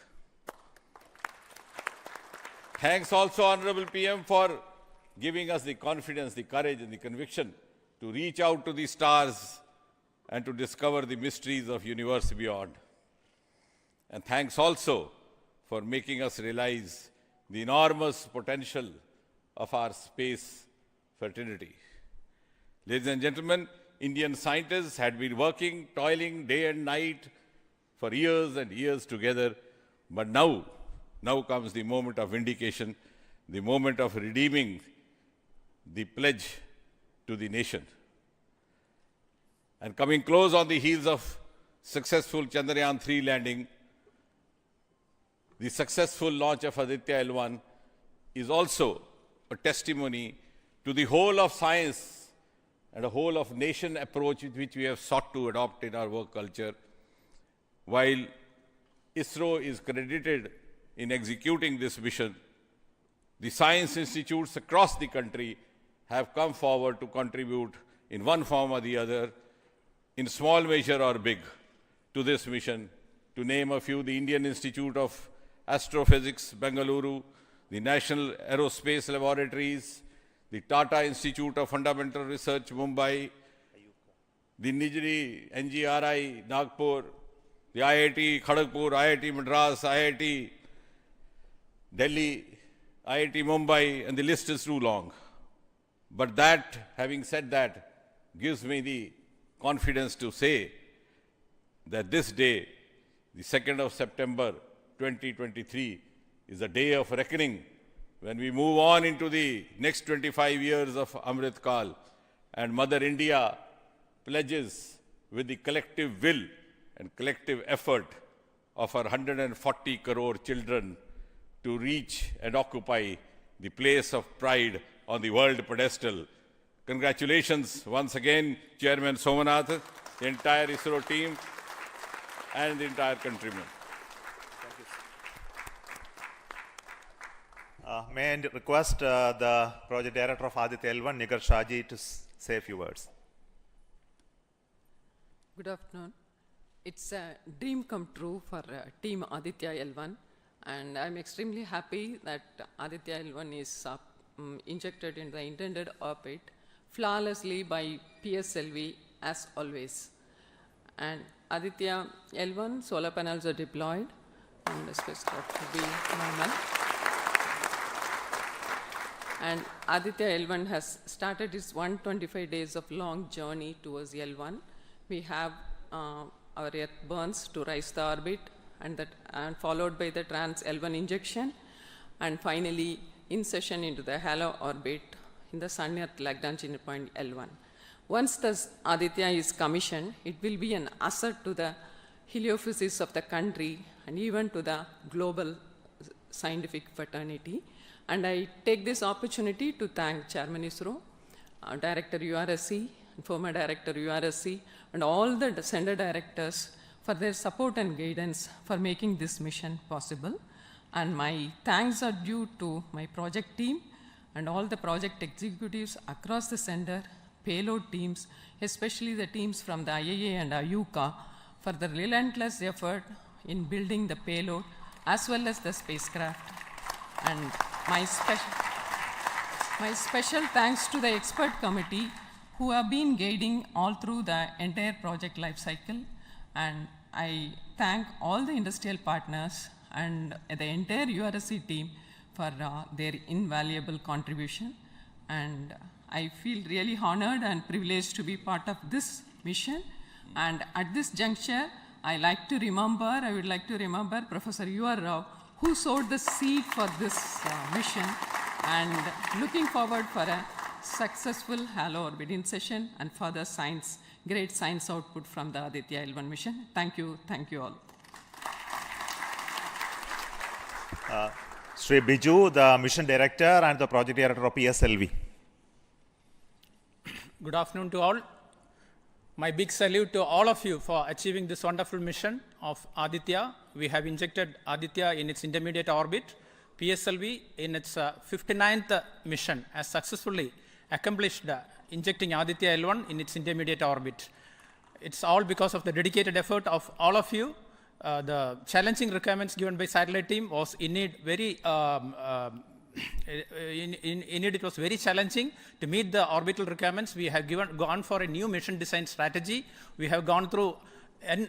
Thanks also, Honorable PM, for giving us the confidence, the courage and the conviction to reach out to the stars and to discover the mysteries of universe beyond. And thanks also for making us realize the enormous potential of our space fraternity. Ladies and gentlemen, Indian scientists had been working, toiling day and night for years and years together, but now comes the moment of vindication, the moment of redeeming the pledge to the nation. And coming close on the heels of successful Chandrayaan-3 landing, the successful launch of Aditya-L1 is also a testimony to the whole of science and a whole of nation approach which we have sought to adopt in our work culture. While ISRO is credited in executing this mission, the science institutes across the country have come forward to contribute in one form or the other, in small measure or big, to this mission. To name a few, the Indian Institute of Astrophysics, Bengaluru, the National Aerospace Laboratories, the Tata Institute of Fundamental Research, Mumbai, the NGRI, Nagpur, the IIT Kharagpur, IIT Madras, IIT Delhi, IIT Mumbai, and the list is too long. But that, having said that, gives me the confidence to say that this day, the 2nd of September 2023, is a day of reckoning when we move on into the next 25 years of Amrit Kal, and Mother India pledges with the collective will and collective effort of our 140 crore children to reach and occupy the place of pride on the world pedestal. Congratulations once again, Chairman Somanath, the entire ISRO team, and the entire countrymen. Thank you. May I request the Project Director of Aditya-L1, Nigar Shaji, to say a few words. Good afternoon. It's a dream come true for Team Aditya-L1, and I'm extremely happy that Aditya-L1 is injected in the intended orbit flawlessly by PSLV as always. And Aditya-L1 solar panels are deployed and the spacecraft will be normal. And Aditya-L1 has started its 125 days of long journey towards L1. We have our Earth burns to rise the orbit, and followed by the trans-L1 injection, and finally insertion into the halo orbit in the Sun-Earth Lagrange point L1. Once the Aditya is commissioned, it will be an asset to the heliophysics of the country and even to the global scientific fraternity. And I take this opportunity to thank Chairman ISRO, Director URSC, former Director URSC, and all the Center Directors for their support and guidance for making this mission possible. And my thanks are due to my project team and all the project executives across the center, payload teams, especially the teams from the IAA and IUCA, for the relentless effort in building the payload as well as the spacecraft. And my special thanks to the expert committee who have been guiding all through the entire project life cycle. And I thank all the industrial partners and the entire URSC team for their invaluable contribution. And I feel really honored and privileged to be part of this mission. And at this juncture, I would like to remember Professor U.R. Rao, who sowed the seed for this mission, and looking forward for a successful halo orbit insertion and further great science output from the Aditya-L1 mission. Thank you all. Sri Biju, the Mission Director and the Project Director of PSLV. Good afternoon to all. My big salute to all of you for achieving this wonderful mission of Aditya. We have injected Aditya in its intermediate orbit. PSLV in its 59th mission has successfully accomplished injecting Aditya-L1 in its intermediate orbit. It's all because of the dedicated effort of all of you. The challenging requirements given by satellite team was indeed very it was very challenging to meet the orbital requirements. We have gone for a new mission design strategy. We have gone through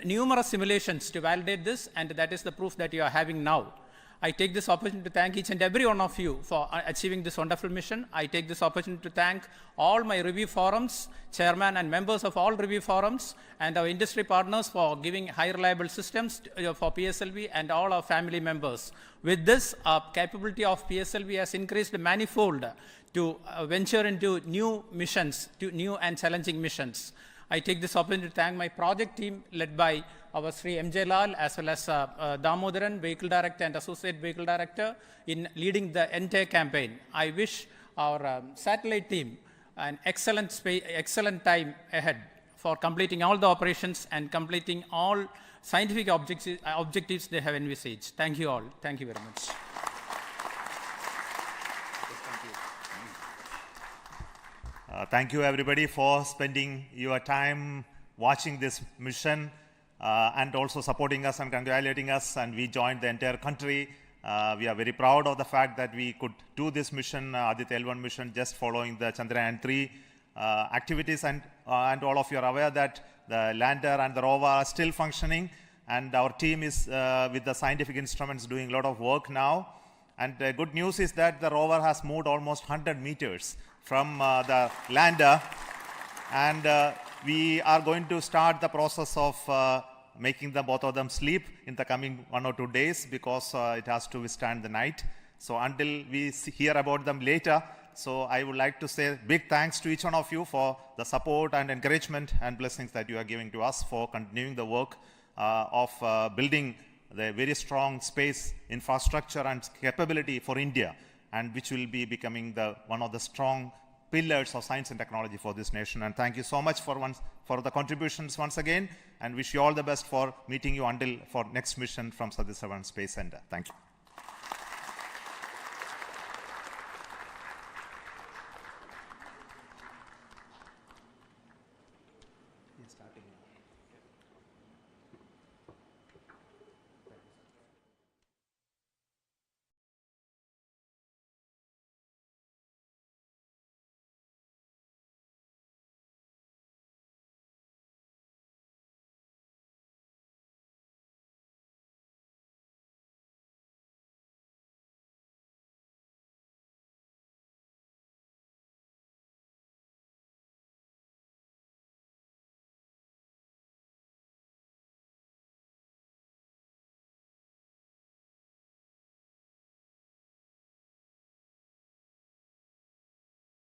numerous simulations to validate this, and that is the proof that you are having now. I take this opportunity to thank each and every one of you for achieving this wonderful mission. I take this opportunity to thank all my review forums, chairman and members of all review forums, and our industry partners for giving high reliable systems for PSLV, and all our family members. With this, our capability of PSLV has increased manifold to venture into new missions, to new and challenging missions. I take this opportunity to thank my project team led by our Sri MJ Lal as well as Damodaran, Vehicle Director and Associate Vehicle Director in leading the entire campaign. I wish our satellite team an excellent time ahead for completing all the operations and completing all scientific objectives they have envisaged. Thank you all. Thank you very much. Thank you everybody for spending your time watching this mission and also supporting us and congratulating us, and we joined the entire country. We are very proud of the fact that we could do this mission, Aditya-L1 mission, just following the Chandrayaan 3 activities, and all of you are aware that the lander and the rover are still functioning, and our team is with the scientific instruments doing a lot of work now. And the good news is that the rover has moved almost 100 meters from the lander, and we are going to start the process of making both of them sleep in the coming 1 or 2 days, because it has to withstand the night. So until we hear about them later, so I would like to say big thanks to each one of you for the support and encouragement and blessings that you are giving to us for continuing the work of building the very strong space infrastructure and capability for India, and which will be becoming one of the strong pillars of science and technology for this nation. And thank you so much for the contributions once again, and wish you all the best for meeting you for next mission from Satish Dhawan Space Center. Thank you.